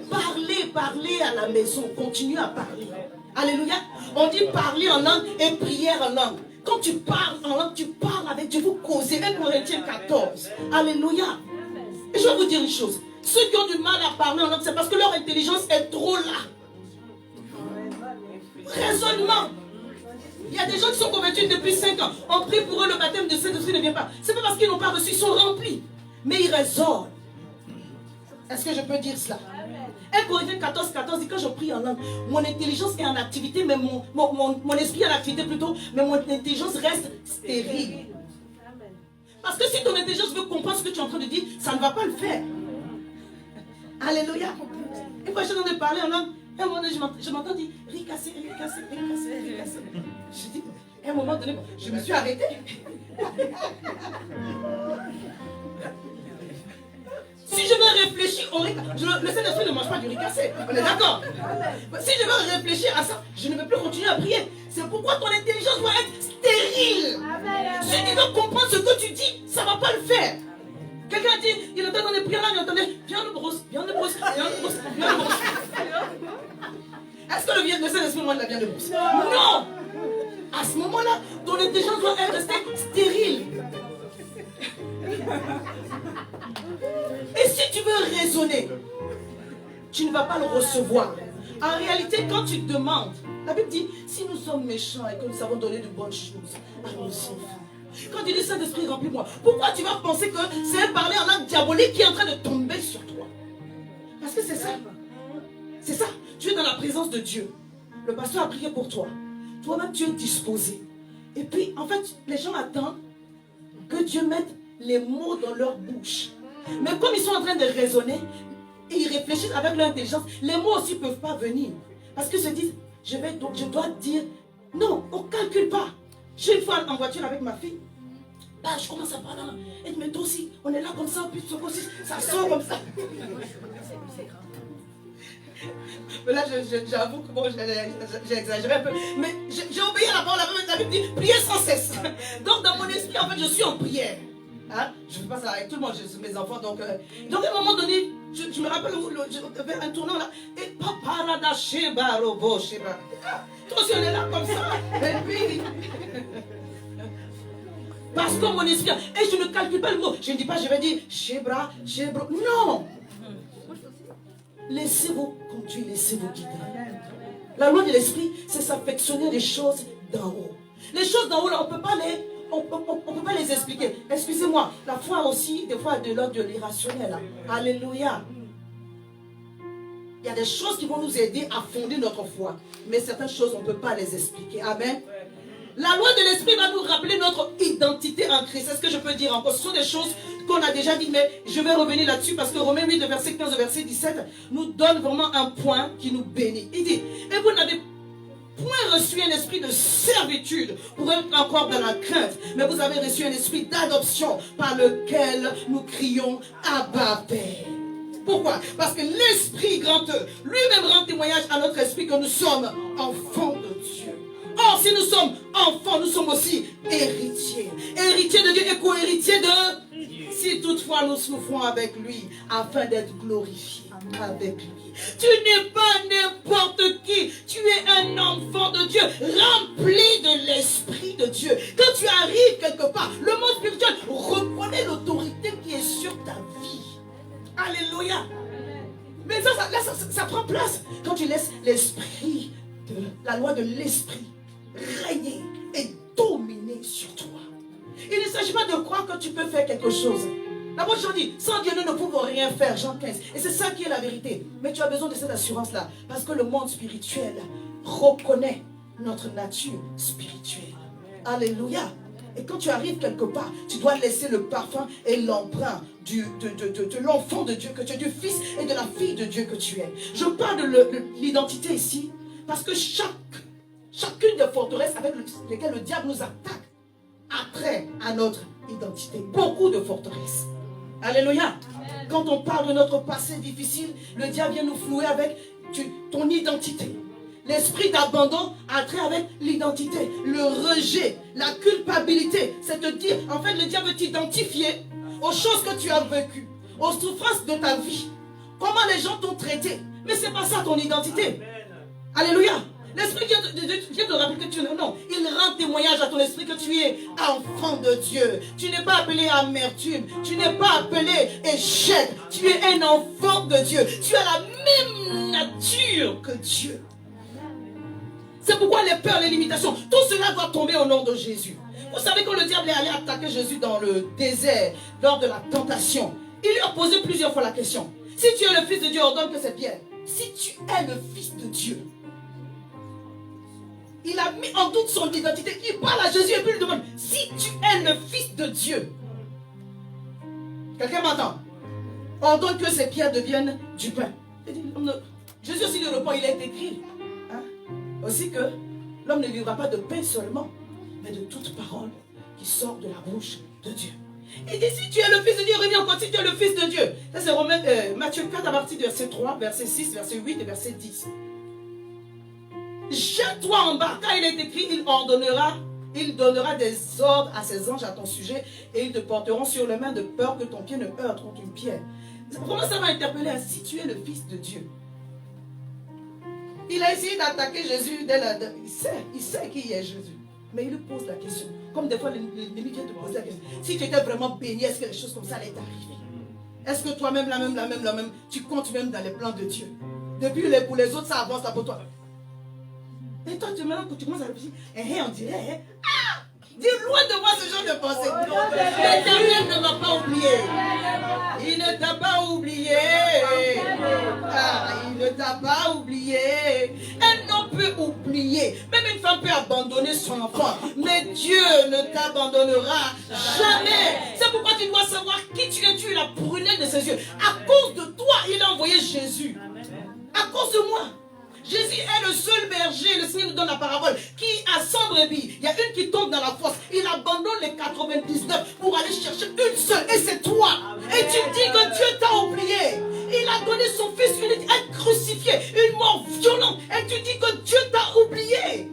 Parlez à la maison. Continuez à parler. Alléluia. On dit parler en langue et prière en langue. Quand tu parles en langue, tu parles avec Dieu. Vous causez. 1 Corinthiens 14. Alléluia. Et je vais vous dire une chose. Ceux qui ont du mal à parler en langue, c'est parce que leur intelligence est trop là. Raisonnement. Il y a des gens qui sont convaincus depuis 5 ans. On prie pour eux, le baptême de Saint-Esprit ne vient pas. C'est pas parce qu'ils n'ont pas reçu, ils sont remplis. Mais ils raisonnent. Est-ce que je peux dire cela? 1 Corinthiens 14, 14 dit, quand je prie en langue, mon intelligence est en activité, mais mon esprit est en activité plutôt, mais mon intelligence reste stérile. Parce que si ton intelligence veut comprendre ce que tu es en train de dire, ça ne va pas le faire. Alléluia. Une fois, je suis en train de parler en langue, à un moment donné, je m'entends dire, ricassé. Je dis, à un moment donné, je me suis arrêtée. Si je veux réfléchir au ricassé, le Saint-Esprit ne mange pas du ricassé. On est d'accord? Si je veux réfléchir à ça, je ne peux plus continuer à prier. C'est pourquoi ton intelligence doit être stérile. Si tu veux comprendre ce que tu dis, ça ne va pas le faire. Quelqu'un dit, il entend dans les prières là, il entendait, viens le brosse. Est-ce que le Saint-Esprit mange la viande de brousse? Non. À ce moment-là, ton intelligence doit être stérile. Et si tu veux raisonner, tu ne vas pas le recevoir. En réalité, quand tu demandes, la Bible dit, si nous sommes méchants et que nous savons donner de bonnes choses à nos enfants, quand tu dis Saint-Esprit, remplis-moi, pourquoi tu vas penser que c'est un parler en langue diabolique qui est en train de tomber sur toi? Parce que c'est ça. C'est ça. Tu es dans la présence de Dieu. Le pasteur a prié pour toi. Toi-même, tu es disposé. Et puis, en fait, les gens attendent que Dieu mette les mots dans leur bouche. Mais comme ils sont en train de raisonner, et ils réfléchissent avec leur intelligence, les mots aussi ne peuvent pas venir. Parce qu'ils se disent, je dois dire, non, on ne calcule pas. Je suis une fois en voiture avec ma fille. Là, je commence à parler. Elle dit, mais toi aussi, on est là comme ça, puis ça sort comme ça. Mais là, j'avoue que bon, j'ai exagéré un peu. Mais j'ai obéi à la parole. La Bible dit, priez sans cesse. Donc, dans mon esprit, en fait, je suis en prière. Hein? Je fais pas ça avec tout le monde, mes enfants. Donc, à un moment donné, je me rappelle, j'avais un tournant là. Et papa, là, Sheba, Robo, Sheba. Toi aussi, on est là comme ça. Et puis, parce que mon esprit, et je ne calcule pas le mot. Je ne dis pas, je vais dire Shebra, Shebra. Non. Laissez-vous conduire, laissez-vous guider. La loi de l'esprit, c'est s'affectionner les choses d'en haut. Les choses d'en haut, là, on ne peut pas les expliquer. Excusez-moi, la foi aussi, des fois, de l'ordre de l'irrationnel. Alléluia. Il y a des choses qui vont nous aider à fonder notre foi. Mais certaines choses, on ne peut pas les expliquer. Amen. La loi de l'esprit va nous rappeler notre identité en Christ. C'est ce que je peux dire encore. Ce sont des choses qu'on a déjà dites, mais je vais revenir là-dessus parce que Romains 8, verset 15 au verset 17, nous donne vraiment un point qui nous bénit. Il dit, et vous n'avez point reçu un esprit de servitude pour être encore dans la crainte, mais vous avez reçu un esprit d'adoption par lequel nous crions Abba Père. Pourquoi? Parce que l'Esprit grand lui-même rend témoignage à notre esprit que nous sommes enfants de Dieu. Or, si nous sommes enfants, nous sommes aussi héritiers. Héritiers de Dieu et co-héritiers de... Si toutefois nous souffrons avec lui, afin d'être glorifiés avec lui. Tu n'es pas n'importe qui. Tu es un enfant de Dieu, rempli de l'Esprit de Dieu. Quand tu arrives quelque part, le monde spirituel reconnaît l'autorité qui est sur ta vie. Alléluia. Mais ça prend place quand tu laisses l'esprit, la loi de l'esprit régner et dominer sur toi. Il ne s'agit pas de croire que tu peux faire quelque chose. D'abord, je dis, sans Dieu, nous ne pouvons rien faire, Jean 15. Et c'est ça qui est la vérité. Mais tu as besoin de cette assurance-là. Parce que le monde spirituel reconnaît notre nature spirituelle. Alléluia. Et quand tu arrives quelque part, tu dois laisser le parfum et l'empreinte de l'enfant de Dieu que tu es, du fils et de la fille de Dieu que tu es. Je parle de l'identité ici, parce que chacune des forteresses avec lesquelles le diable nous attaque a trait à notre identité. Beaucoup de forteresses. Alléluia. Quand on parle de notre passé difficile, le diable vient nous flouer avec ton identité. L'esprit d'abandon a trait avec l'identité, le rejet, la culpabilité. C'est te dire, en fait, le diable veut t'identifier aux choses que tu as vécues, aux souffrances de ta vie, comment les gens t'ont traité. Mais ce n'est pas ça ton identité. Amen. Alléluia. L'esprit vient te rappeler que tu n'es. Non, il rend témoignage à ton esprit que tu es enfant de Dieu. Tu n'es pas appelé amertume. Tu n'es pas appelé échec. Tu es un enfant de Dieu. Tu as la même nature que Dieu. C'est pourquoi les peurs, les limitations, tout cela doit tomber au nom de Jésus. Vous savez quand le diable est allé attaquer Jésus dans le désert, lors de la tentation, il lui a posé plusieurs fois la question. Si tu es le Fils de Dieu, ordonne que c'est Pierre. Si tu es le Fils de Dieu, il a mis en doute son identité. Il parle à Jésus et puis il lui demande, si tu es le Fils de Dieu. Quelqu'un m'entend? Ordonne que ces pierres deviennent du pain. Jésus aussi, le repas, il est écrit. Aussi que l'homme ne vivra pas de pain seulement, mais de toute parole qui sort de la bouche de Dieu. Il dit, si tu es le Fils de Dieu, reviens encore, si tu es le Fils de Dieu. Ça c'est Matthieu 4 à partir du verset 3, verset 6, verset 8 et verset 10. Jette-toi en bas, car il est écrit, il donnera des ordres à ses anges à ton sujet, et ils te porteront sur les mains de peur que ton pied ne heurte contre une pierre. Comment ça va interpeller à si tu es le Fils de Dieu? Il a essayé d'attaquer Jésus dès la... Il sait qui est Jésus. Mais il lui pose la question. Comme des fois l'ennemi vient te poser la question. Si tu étais vraiment béni, est-ce que les choses comme ça allaient t'arriver? Est-ce que toi-même, la même, tu comptes même dans les plans de Dieu? Depuis pour les autres, ça avance là pour toi. Et toi, maintenant que tu commences à réfléchir, on dirait, dis loin de moi ce genre de pensée. L'Éternel ne m'a pas oublié. Il ne t'a pas oublié. Il ne t'a pas oublié. Un homme peut oublier. Même une femme peut abandonner son enfant. Mais Dieu ne t'abandonnera jamais. C'est pourquoi tu dois savoir qui tu es. Tu es la prunelle de ses yeux. À cause de toi, il a envoyé Jésus. À cause de moi. Jésus est le seul berger, le Seigneur nous donne la parabole, qui a 100 brebis. Il y a une qui tombe dans la fosse. Il abandonne les 99 pour aller chercher une seule. Et c'est toi. Et tu dis que Dieu t'a oublié. Il a donné son fils unique, être crucifié, une mort violente. Et tu dis que Dieu t'a oublié.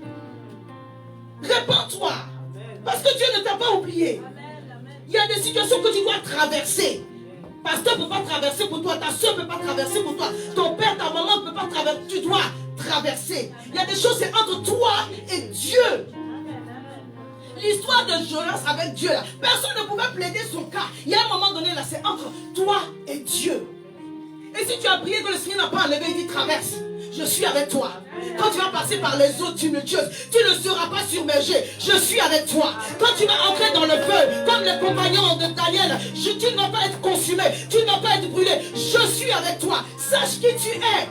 Répands-toi. Parce que Dieu ne t'a pas oublié. Il y a des situations que tu dois traverser. Pasteur ne peut pas traverser pour toi, ta soeur ne peut pas traverser pour toi, ton père, ta maman ne peut pas traverser, tu dois traverser. Il y a des choses, c'est entre toi et Dieu. L'histoire de Jonas avec Dieu, là, personne ne pouvait plaider son cas. Il y a un moment donné, là, c'est entre toi et Dieu. Et si tu as prié que le Seigneur n'a pas enlevé, il dit traverse. Je suis avec toi. Quand tu vas passer par les eaux tumultueuses, tu ne seras pas submergé. Je suis avec toi. Quand tu vas entrer dans le feu, comme les compagnons de Daniel, tu ne vas pas être consumé. Tu ne vas pas être brûlé. Je suis avec toi. Sache qui tu es.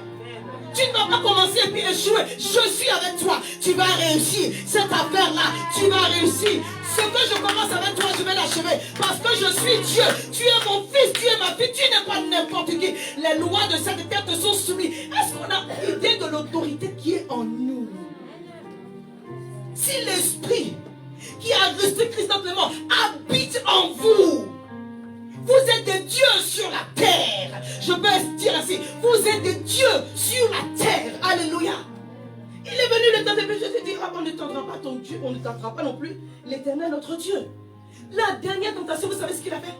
Tu ne vas pas commencer et puis échouer. Je suis avec toi. Tu vas réussir. Cette affaire-là, tu vas réussir. Ce que je commence avec toi, je vais l'achever. Parce que je suis Dieu. Tu es mon fils, tu es ma fille. Tu n'es pas n'importe qui. Les lois de cette terre te sont soumises. Est-ce qu'on a idée de l'autorité qui est en nous? Si l'esprit qui a resté Christ simplement habite en vous, vous êtes des dieux sur la terre. Je peux dire ainsi, vous êtes des dieux sur la terre. Alléluia. Il est venu le temps de péché, je te dis, on ne tentera pas ton Dieu, on ne tentera pas non plus l'Éternel notre Dieu. La dernière tentation, vous savez ce qu'il a fait?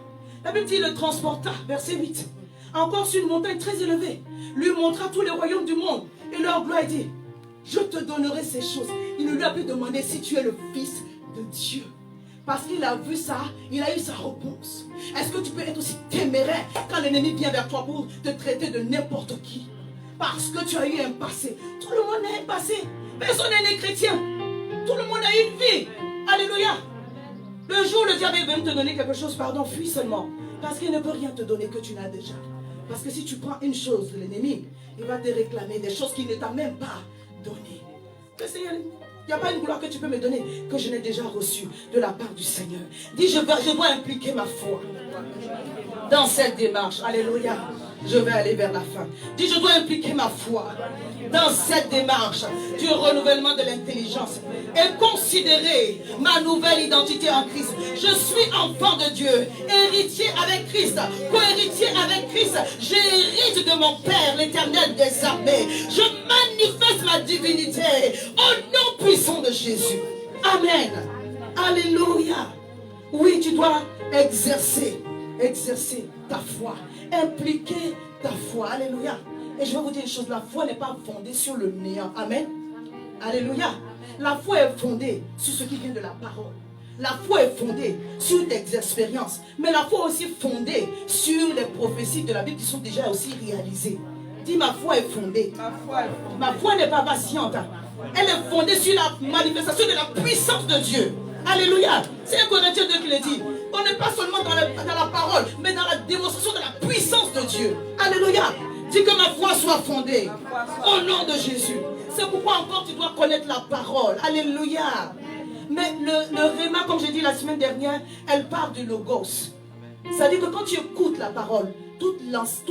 La Bible dit, il le transporta, verset 8, encore sur une montagne très élevée, lui montra tous les royaumes du monde et leur gloire, dit, je te donnerai ces choses. Il ne lui a plus demandé si tu es le Fils de Dieu. Parce qu'il a vu ça, il a eu sa réponse. Est-ce que tu peux être aussi téméraire quand l'ennemi vient vers toi pour te traiter de n'importe qui? Parce que tu as eu un passé. Tout le monde a un passé. Personne n'est né chrétien. Tout le monde a une vie. Alléluia. Le jour où le diable veut te donner quelque chose, pardon, fuis seulement. Parce qu'il ne peut rien te donner que tu n'as déjà. Parce que si tu prends une chose de l'ennemi, il va te réclamer des choses qu'il ne t'a même pas données. Le Seigneur, il n'y a pas une gloire que tu peux me donner que je n'ai déjà reçue de la part du Seigneur. Dis, je dois impliquer ma foi dans cette démarche. Alléluia. Je vais aller vers la fin. Dis, je dois impliquer ma foi dans cette démarche du renouvellement de l'intelligence et considérer ma nouvelle identité en Christ. Je suis enfant de Dieu, héritier avec Christ, co-héritier avec Christ. J'hérite de mon Père, l'Éternel des armées. Je manifeste ma divinité au nom puissant de Jésus. Amen. Alléluia. Oui, tu dois exercer ta foi, impliquer ta foi. Alléluia. Et je vais vous dire une chose, la foi n'est pas fondée sur le néant. Amen. Alléluia. La foi est fondée sur ce qui vient de la parole. La foi est fondée sur des expériences. Mais la foi est aussi fondée sur les prophéties de la Bible qui sont déjà aussi réalisées. Dis, ma foi est fondée. Ma foi n'est pas patiente. Elle est fondée sur la manifestation de la puissance de Dieu. Alléluia. C'est un Corinthiens 2 qui le dit. On n'est pas seulement dans la parole, mais dans la démonstration de la puissance de Dieu. Alléluia. Dis que ma foi soit fondée au nom de Jésus. C'est pourquoi encore tu dois connaître la parole. Alléluia. Mais le Réma, comme j'ai dit la semaine dernière, elle part du Logos. C'est-à-dire que quand tu écoutes la parole, tout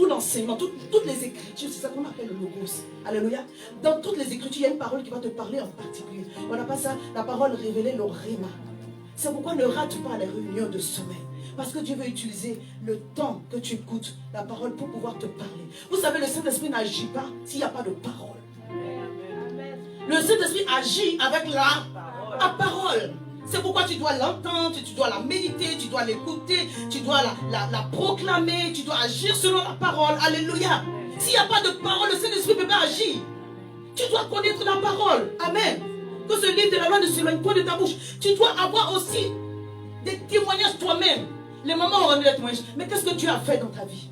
l'enseignement, toutes les écritures, c'est ça qu'on appelle le Logos. Alléluia. Dans toutes les écritures, il y a une parole qui va te parler en particulier. On appelle ça la parole révélée, le Réma. C'est pourquoi ne rate pas les réunions de sommeil. Parce que Dieu veut utiliser le temps que tu écoutes la parole pour pouvoir te parler. Vous savez, le Saint-Esprit n'agit pas s'il n'y a pas de parole. Le Saint-Esprit agit avec la parole. C'est pourquoi tu dois l'entendre, tu dois la méditer, tu dois l'écouter, tu dois la proclamer, tu dois agir selon la parole. Alléluia. S'il n'y a pas de parole, le Saint-Esprit ne peut pas agir. Tu dois connaître la parole. Amen. Que ce livre de la loi ne s'éloigne pas de ta bouche. Tu dois avoir aussi des témoignages toi-même. Les mamans ont remis des témoignages. Mais qu'est-ce que tu as fait dans ta vie?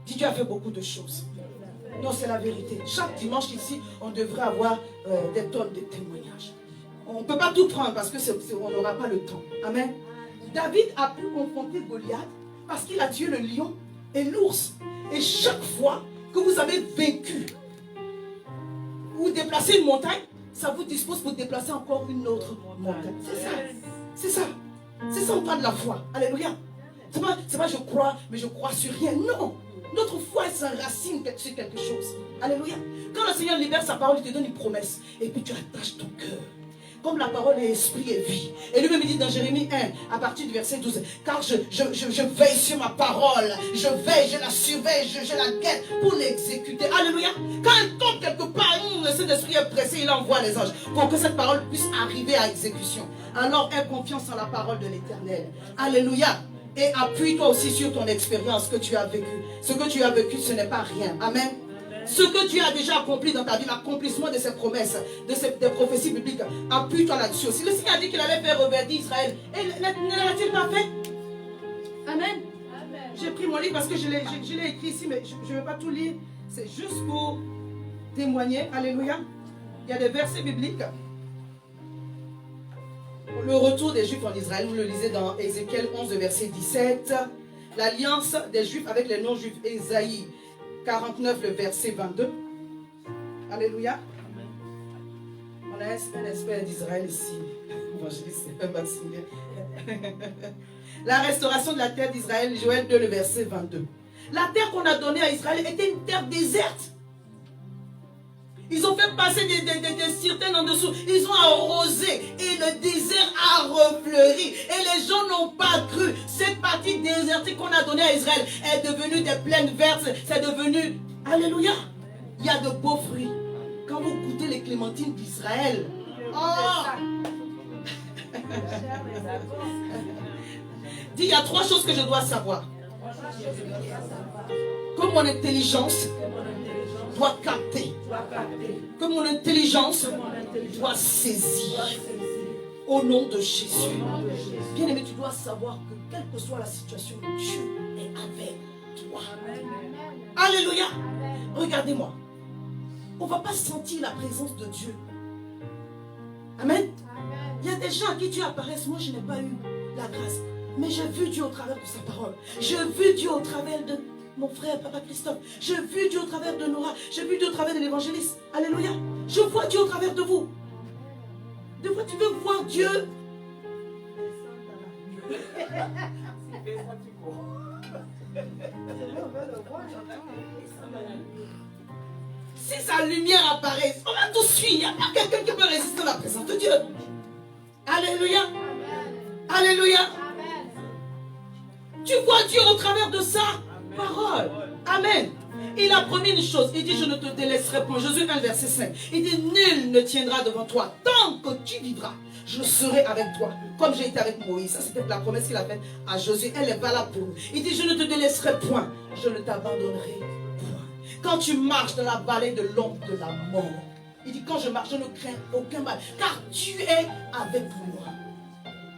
Dis, tu as fait beaucoup de choses. Non, c'est la vérité. Chaque dimanche ici, on devrait avoir des tonnes de témoignages. On ne peut pas tout prendre parce qu'on n'aura pas le temps. Amen. David a pu confronter Goliath parce qu'il a tué le lion et l'ours. Et chaque fois que vous avez vaincu ou déplacé une montagne, ça vous dispose pour déplacer encore une autre montagne. C'est ça. C'est ça. C'est ça, on parle de la foi. Alléluia. C'est pas je crois, mais je crois sur rien. Non. Notre foi, elle s'enracine sur quelque chose. Alléluia. Quand le Seigneur libère sa parole, il te donne une promesse. Et puis tu attaches ton cœur. Comme la parole est esprit et vie. Et lui-même dit dans Jérémie 1, à partir du verset 12, car je veille sur ma parole. Je veille, je la surveille, je la guette pour l'exécuter. Alléluia. Quand elle tombe quelque part, le Saint-Esprit est pressé, il envoie les anges pour que cette parole puisse arriver à exécution. Alors aie confiance en la parole de l'Éternel. Alléluia. Et appuie-toi aussi sur ton expérience que tu as vécue. Ce que tu as vécu, ce n'est pas rien. Amen. Ce que tu as déjà accompli dans ta vie, l'accomplissement de ces promesses, des prophéties bibliques, appuie-toi là-dessus aussi. Le Seigneur a dit qu'il allait faire reverdir Israël. Et ne l'a-t-il pas fait? Amen. J'ai pris mon livre parce que je l'ai écrit ici, mais je ne vais pas tout lire. C'est juste pour témoigner. Alléluia. Il y a des versets bibliques. Le retour des Juifs en Israël, vous le lisez dans Ézéchiel 11, verset 17. L'alliance des Juifs avec les non-Juifs, Ésaïe 49, le verset 22. Alléluia. On a un expert d'Israël ici. Évangéliste Maximilien. La restauration de la terre d'Israël, Joël 2, le verset 22. La terre qu'on a donnée à Israël était une terre déserte. Ils ont fait passer des certaines en dessous. Ils ont arrosé et le désert a refleuri. Et les gens n'ont pas cru. Cette partie désertique qu'on a donnée à Israël est devenue des plaines vertes. C'est devenu, alléluia, il y a de beaux fruits. Quand vous goûtez les clémentines d'Israël, dis, il y a 3 choses que je dois savoir. Que mon intelligence doit capter, que mon intelligence doit saisir au nom de Jésus. Bien aimé, tu dois savoir que quelle que soit la situation, Dieu est avec toi. Alléluia. Regardez-moi, on ne va pas sentir la présence de Dieu. Amen. Il y a des gens à qui Dieu apparaît. Moi, je n'ai pas eu la grâce, mais j'ai vu Dieu au travers de sa parole. J'ai vu Dieu au travers de mon frère, Papa Christophe. J'ai vu Dieu au travers de Nora. J'ai vu Dieu au travers de l'évangéliste. Alléluia. Je vois Dieu au travers de vous. Des fois, tu veux voir Dieu. Si sa lumière apparaît, on va tout suivre. Il n'y a pas quelqu'un qui peut résister à la présence de Dieu. Alléluia. Alléluia. Tu vois Dieu au travers de sa parole. Amen. Il a promis une chose. Il dit, je ne te délaisserai point. Josué 1, verset 5. Il dit, nul ne tiendra devant toi. Tant que tu vivras, je serai avec toi. Comme j'ai été avec Moïse. Ça, c'était la promesse qu'il a faite à Josué. Elle est valable pour nous. Il dit, je ne te délaisserai point. Je ne t'abandonnerai point. Quand tu marches dans la vallée de l'ombre de la mort. Il dit, quand je marche, je ne crains aucun mal. Car tu es avec moi.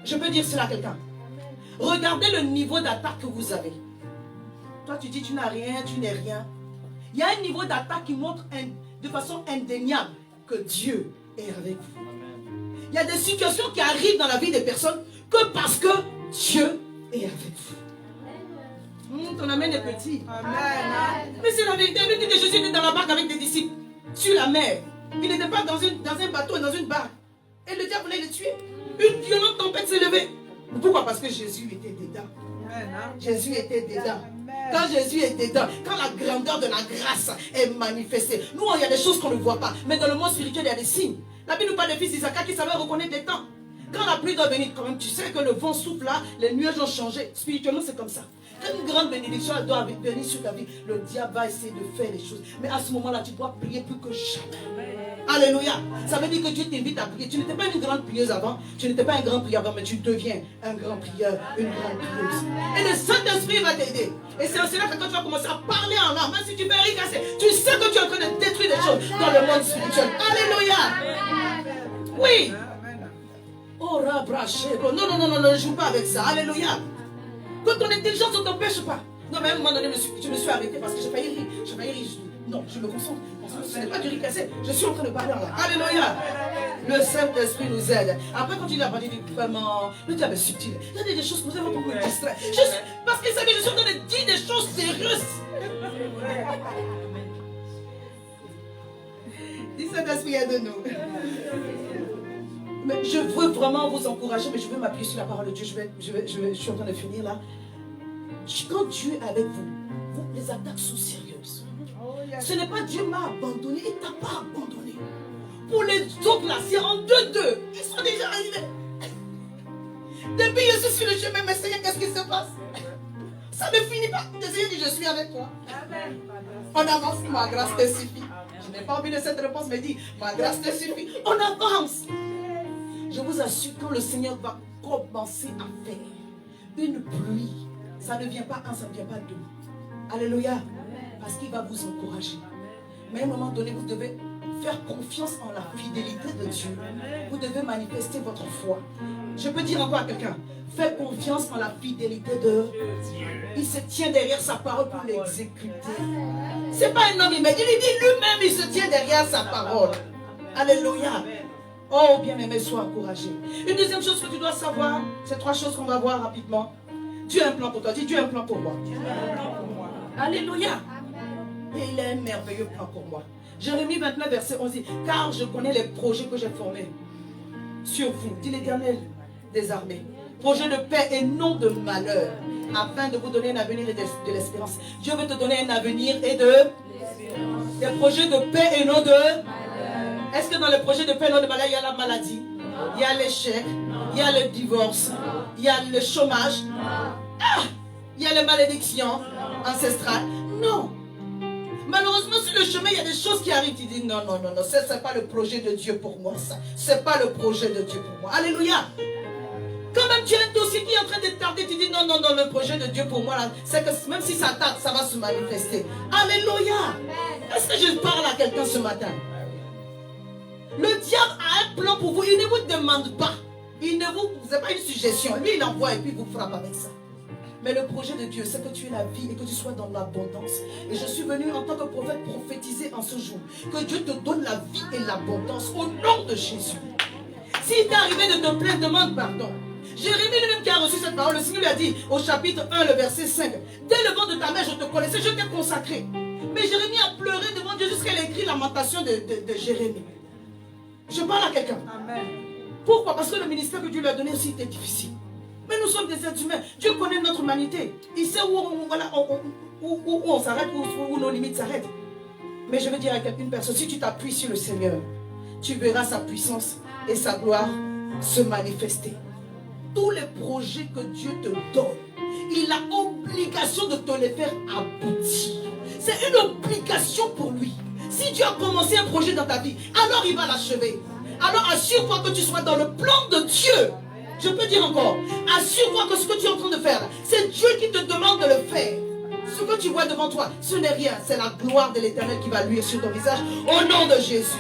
Je peux dire cela à quelqu'un. Regardez le niveau d'attaque que vous avez. Toi, tu dis, tu n'as rien, tu n'es rien. Il y a un niveau d'attaque qui montre de façon indéniable que Dieu est avec vous. Il y a des situations qui arrivent dans la vie des personnes que parce que Dieu est avec vous. Ton amen est petit. Amen. Mais c'est la vérité. Le dit que Jésus était dans la barque avec des disciples sur la mer. Il n'était pas dans un bateau et dans une barque. Et le diable voulait le tuer. Une violente tempête s'est levée. Pourquoi? Parce que Jésus était dedans. Jésus était dedans. Quand Jésus est dedans, quand la grandeur de la grâce est manifestée. Nous, il y a des choses qu'on ne voit pas. Mais dans le monde spirituel, il y a des signes. La Bible nous parle des fils d'Isaac qui savaient reconnaître les temps. Quand la pluie doit venir, quand même, tu sais que le vent souffle là, les nuages ont changé. Spirituellement, c'est comme ça. Quand une grande bénédiction doit venir sur ta vie, le diable va essayer de faire les choses. Mais à ce moment-là, tu dois prier plus que jamais. Alléluia. Ça veut dire que Dieu t'invite à prier. Tu n'étais pas une grande prieuse avant. Tu n'étais pas un grand prieur avant, mais tu deviens un grand prieur, une grande prieuse. Et le Saint-Esprit va t'aider. Et c'est en cela que quand tu vas commencer à parler en langue, même si tu fais ricasser, tu sais que tu es en train de détruire des choses dans le monde spirituel. Alléluia. Oui. Oh, non, ne joue pas avec ça. Alléluia. Quand ton intelligence ne t'empêche pas. Non, mais à un moment donné, je me suis arrêté parce que j'ai failli rire. Non, je me concentre. Ce n'est pas du ricassé. Je suis en train de parler en langue. Alléluia. Le Saint-Esprit nous aide. Après, quand il a parlé du vraiment, le diable est subtil. Il y a des choses que vous avez pour me distraire. Parce qu'il savait que je suis en train de dire des choses sérieuses. Dis Saint-Esprit, aide-nous. Mais je veux vraiment vous encourager, mais je veux m'appuyer sur la parole de Dieu. Je suis en train de finir là. Quand Dieu est avec vous, les attaques sont sérieuses. Ce n'est pas Dieu m'a abandonné, il ne t'a pas abandonné. Pour les autres là, c'est en 2-2. Ils sont déjà arrivés. Depuis je suis sur le chemin, mais Seigneur, qu'est-ce qui se passe? Ça ne finit pas. Le Seigneur dit, je suis avec toi. On avance, ma grâce te suffit. Je n'ai pas envie de cette réponse, mais dit, ma grâce te suffit. On avance. Je vous assure, quand le Seigneur va commencer à faire une pluie, ça ne vient pas un, ça ne vient pas deux. Alléluia. Parce qu'il va vous encourager. Mais à un moment donné, vous devez faire confiance en la fidélité de Dieu. Vous devez manifester votre foi. Je peux dire encore à quelqu'un, fais confiance en la fidélité de Dieu. Il se tient derrière sa parole pour l'exécuter. Ce n'est pas un homme, mais il dit lui-même, il se tient derrière sa parole. Alléluia. Oh, bien-aimé, sois encouragé. Une deuxième chose que tu dois savoir, c'est 3 choses qu'on va voir rapidement. Dieu a un plan pour toi. Dis, Dieu a un plan pour moi. Alléluia. Et il a un merveilleux plan pour moi. Jérémie 29, verset 11 dit, car je connais les projets que j'ai formés sur vous, dit l'Éternel des armées. Projet de paix et non de malheur, afin de vous donner un avenir et de l'espérance. Dieu veut te donner un avenir et des projets de paix et non de malheur. Est-ce que dans les projets de paix et non de malheur, il y a la maladie, il y a l'échec, il y a le divorce, il y a le chômage, il y a les malédictions ancestrales? Non. Malheureusement, sur le chemin, il y a des choses qui arrivent. Tu dis non, ce n'est pas le projet de Dieu pour moi, ça. Ce n'est pas le projet de Dieu pour moi. Alléluia. Quand même tu as un dossier qui est en train de tarder, tu dis non, le projet de Dieu pour moi, c'est que même si ça tarde, ça va se manifester. Alléluia. Est-ce que je parle à quelqu'un ce matin? Le diable a un plan pour vous. Il ne vous demande pas. Ce n'est pas une suggestion. Lui, il envoie et puis il vous frappe avec ça. Mais le projet de Dieu, c'est que tu aies la vie et que tu sois dans l'abondance. Et je suis venu en tant que prophète prophétiser en ce jour que Dieu te donne la vie et l'abondance au nom de Jésus. S'il t'est arrivé de te plaindre, demande pardon. Jérémie lui-même qui a reçu cette parole, le Seigneur lui a dit au chapitre 1, le verset 5, dès le ventre de ta mère, je te connaissais, je t'ai consacré. Mais Jérémie a pleuré devant Dieu jusqu'à a écrit lamentation de Jérémie. Je parle à quelqu'un. Pourquoi? Parce que le ministère que Dieu lui a donné aussi était difficile. Mais nous sommes des êtres humains. Dieu connaît notre humanité. Il sait où on s'arrête, où nos limites s'arrêtent. Mais je veux dire à une personne, si tu t'appuies sur le Seigneur, tu verras sa puissance et sa gloire se manifester. tous les projets que Dieu te donne, il a obligation de te les faire aboutir. C'est une obligation pour lui. Si Dieu a commencé un projet dans ta vie, alors il va l'achever. Alors assure-toi que tu sois dans le plan de Dieu. Je peux dire encore, assure-toi que ce que tu es en train de faire, c'est Dieu qui te demande de le faire. Ce que tu vois devant toi, ce n'est rien. C'est la gloire de l'Éternel qui va luire sur ton visage au nom de Jésus.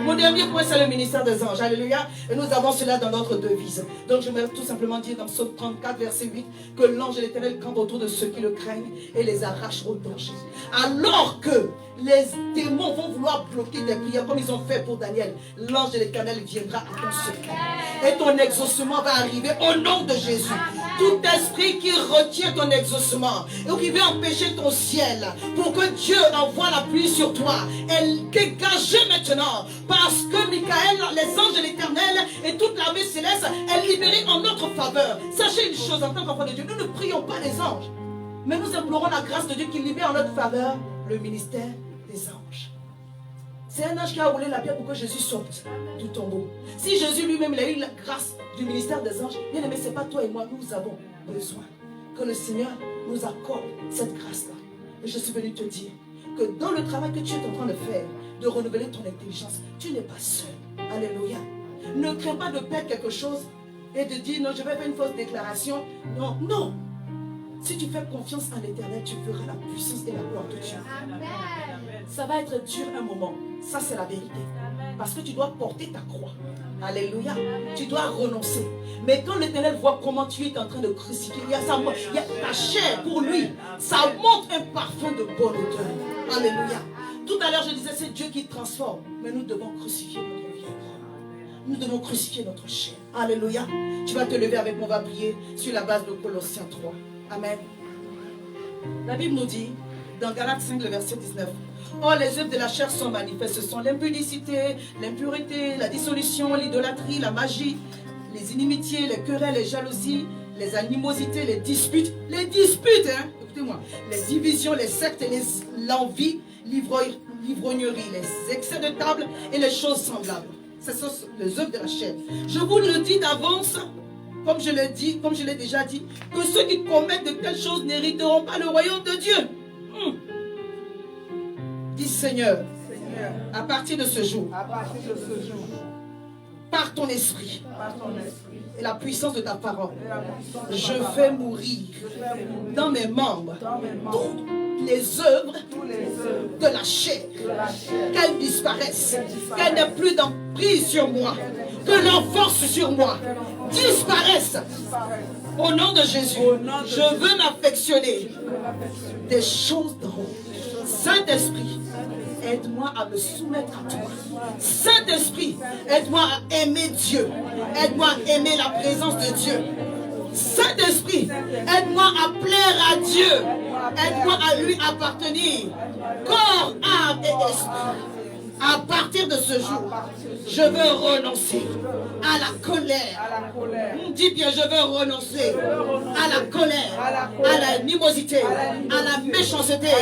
Mon dernier point, c'est le ministère des anges. Alléluia. Et nous avons cela dans notre devise. Donc je vais tout simplement dire dans Psaume 34, verset 8, que l'ange de l'Éternel campe autour de ceux qui le craignent et les arrache au danger. Alors que les démons vont vouloir bloquer tes prières comme ils ont fait pour Daniel, l'ange de l'Éternel viendra à ton secours. Et ton exaucement va arriver au nom de Jésus. Tout esprit qui retient ton exaucement ou qui veut empêcher ton ciel pour que Dieu envoie la pluie sur toi, elle dégage maintenant. Parce que Michael, les anges de l'Éternel et toute l'armée céleste est libérée en notre faveur. Sachez une chose en tant qu'enfant de Dieu, nous ne prions pas les anges, mais nous implorons la grâce de Dieu qui libère en notre faveur le ministère des anges. C'est un ange qui a roulé la pierre pour que Jésus sorte du tombeau. Si Jésus lui-même a eu la grâce du ministère des anges, bien aimé, ce n'est pas toi et moi, nous avons besoin que le Seigneur nous accorde cette grâce-là. Et je suis venu te dire que dans le travail que tu es en train de faire, de renouveler ton intelligence, tu n'es pas seul. Alléluia. Ne crains pas de perdre quelque chose et de dire non, je vais faire une fausse déclaration. Non, non. Si tu fais confiance en l'Éternel, tu verras la puissance et la gloire de Dieu. Ça va être dur un moment. Ça, c'est la vérité. Parce que tu dois porter ta croix. Alléluia. Tu dois renoncer. Mais quand l'Éternel voit comment tu es en train de crucifier, il y a ta chair pour lui. Ça monte un parfum de bonne odeur. Alléluia. Tout à l'heure, je disais, c'est Dieu qui transforme. Mais nous devons crucifier notre vie. Nous devons crucifier notre chair. Alléluia. Tu vas te lever avec moi, on va prier sur la base de Colossiens 3. Amen. La Bible nous dit, dans Galates 5, le verset 19, oh, les œuvres de la chair sont manifestes. Ce sont l'impudicité, l'impureté, la dissolution, l'idolâtrie, la magie, les inimitiés, les querelles, les jalousies, les animosités, les disputes, hein, écoutez-moi, les divisions, les sectes, l'envie, l'ivrognerie, les excès de table et les choses semblables. Ce sont les œuvres de la chair. Je vous le dis d'avance, comme je l'ai déjà dit, que ceux qui commettent de telles choses n'hériteront pas le royaume de Dieu. Dis Seigneur, à partir de ce jour, par ton esprit et la puissance de ta parole, je fais mourir dans mes membres toutes les œuvres de la chair, qu'elles disparaissent, qu'elles n'aient plus d'emprise sur moi, que leur force sur moi disparaisse. Au nom de Jésus, je veux m'affectionner des choses d'en haut. Saint-Esprit, aide-moi à me soumettre à toi. Saint-Esprit, aide-moi à aimer Dieu. Aide-moi à aimer la présence de Dieu. Saint-Esprit, aide-moi à plaire à Dieu. Aide-moi à lui appartenir. Corps, âme et esprit. À partir de ce jour, je veux renoncer à la colère. Dis bien, je veux renoncer à la colère, à l'animosité, à la méchanceté,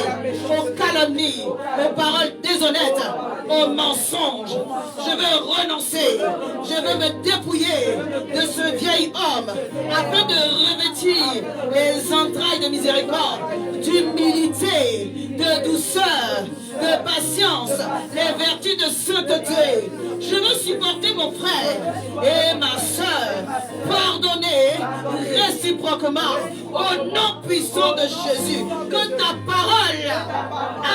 aux calomnies, aux paroles déshonnêtes, aux mensonges. Je veux renoncer, je veux me dépouiller de ce vieil homme afin de revêtir les entrailles de miséricorde, d'humilité, de douceur, de patience, les vertus de sainteté. Je veux supporter mon frère et ma soeur, pardonner réciproquement au nom puissant de Jésus. Que ta parole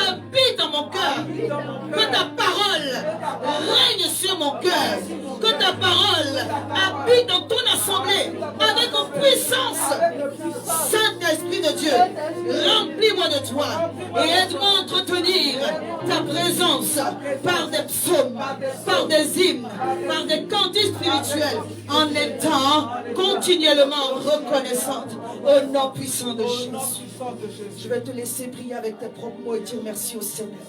habite dans mon cœur, que ta parole règne sur mon cœur, que ta parole habite dans ton assemblée avec une puissance. Saint-Esprit de Dieu, remplis-moi de toi et aide-moi à entretenir ta présence par des psaumes, par des hymnes, par des cantiques spirituels, en étant continuellement reconnaissante au nom puissant de Jésus. Je vais te laisser prier avec tes propres mots et dire merci au Seigneur.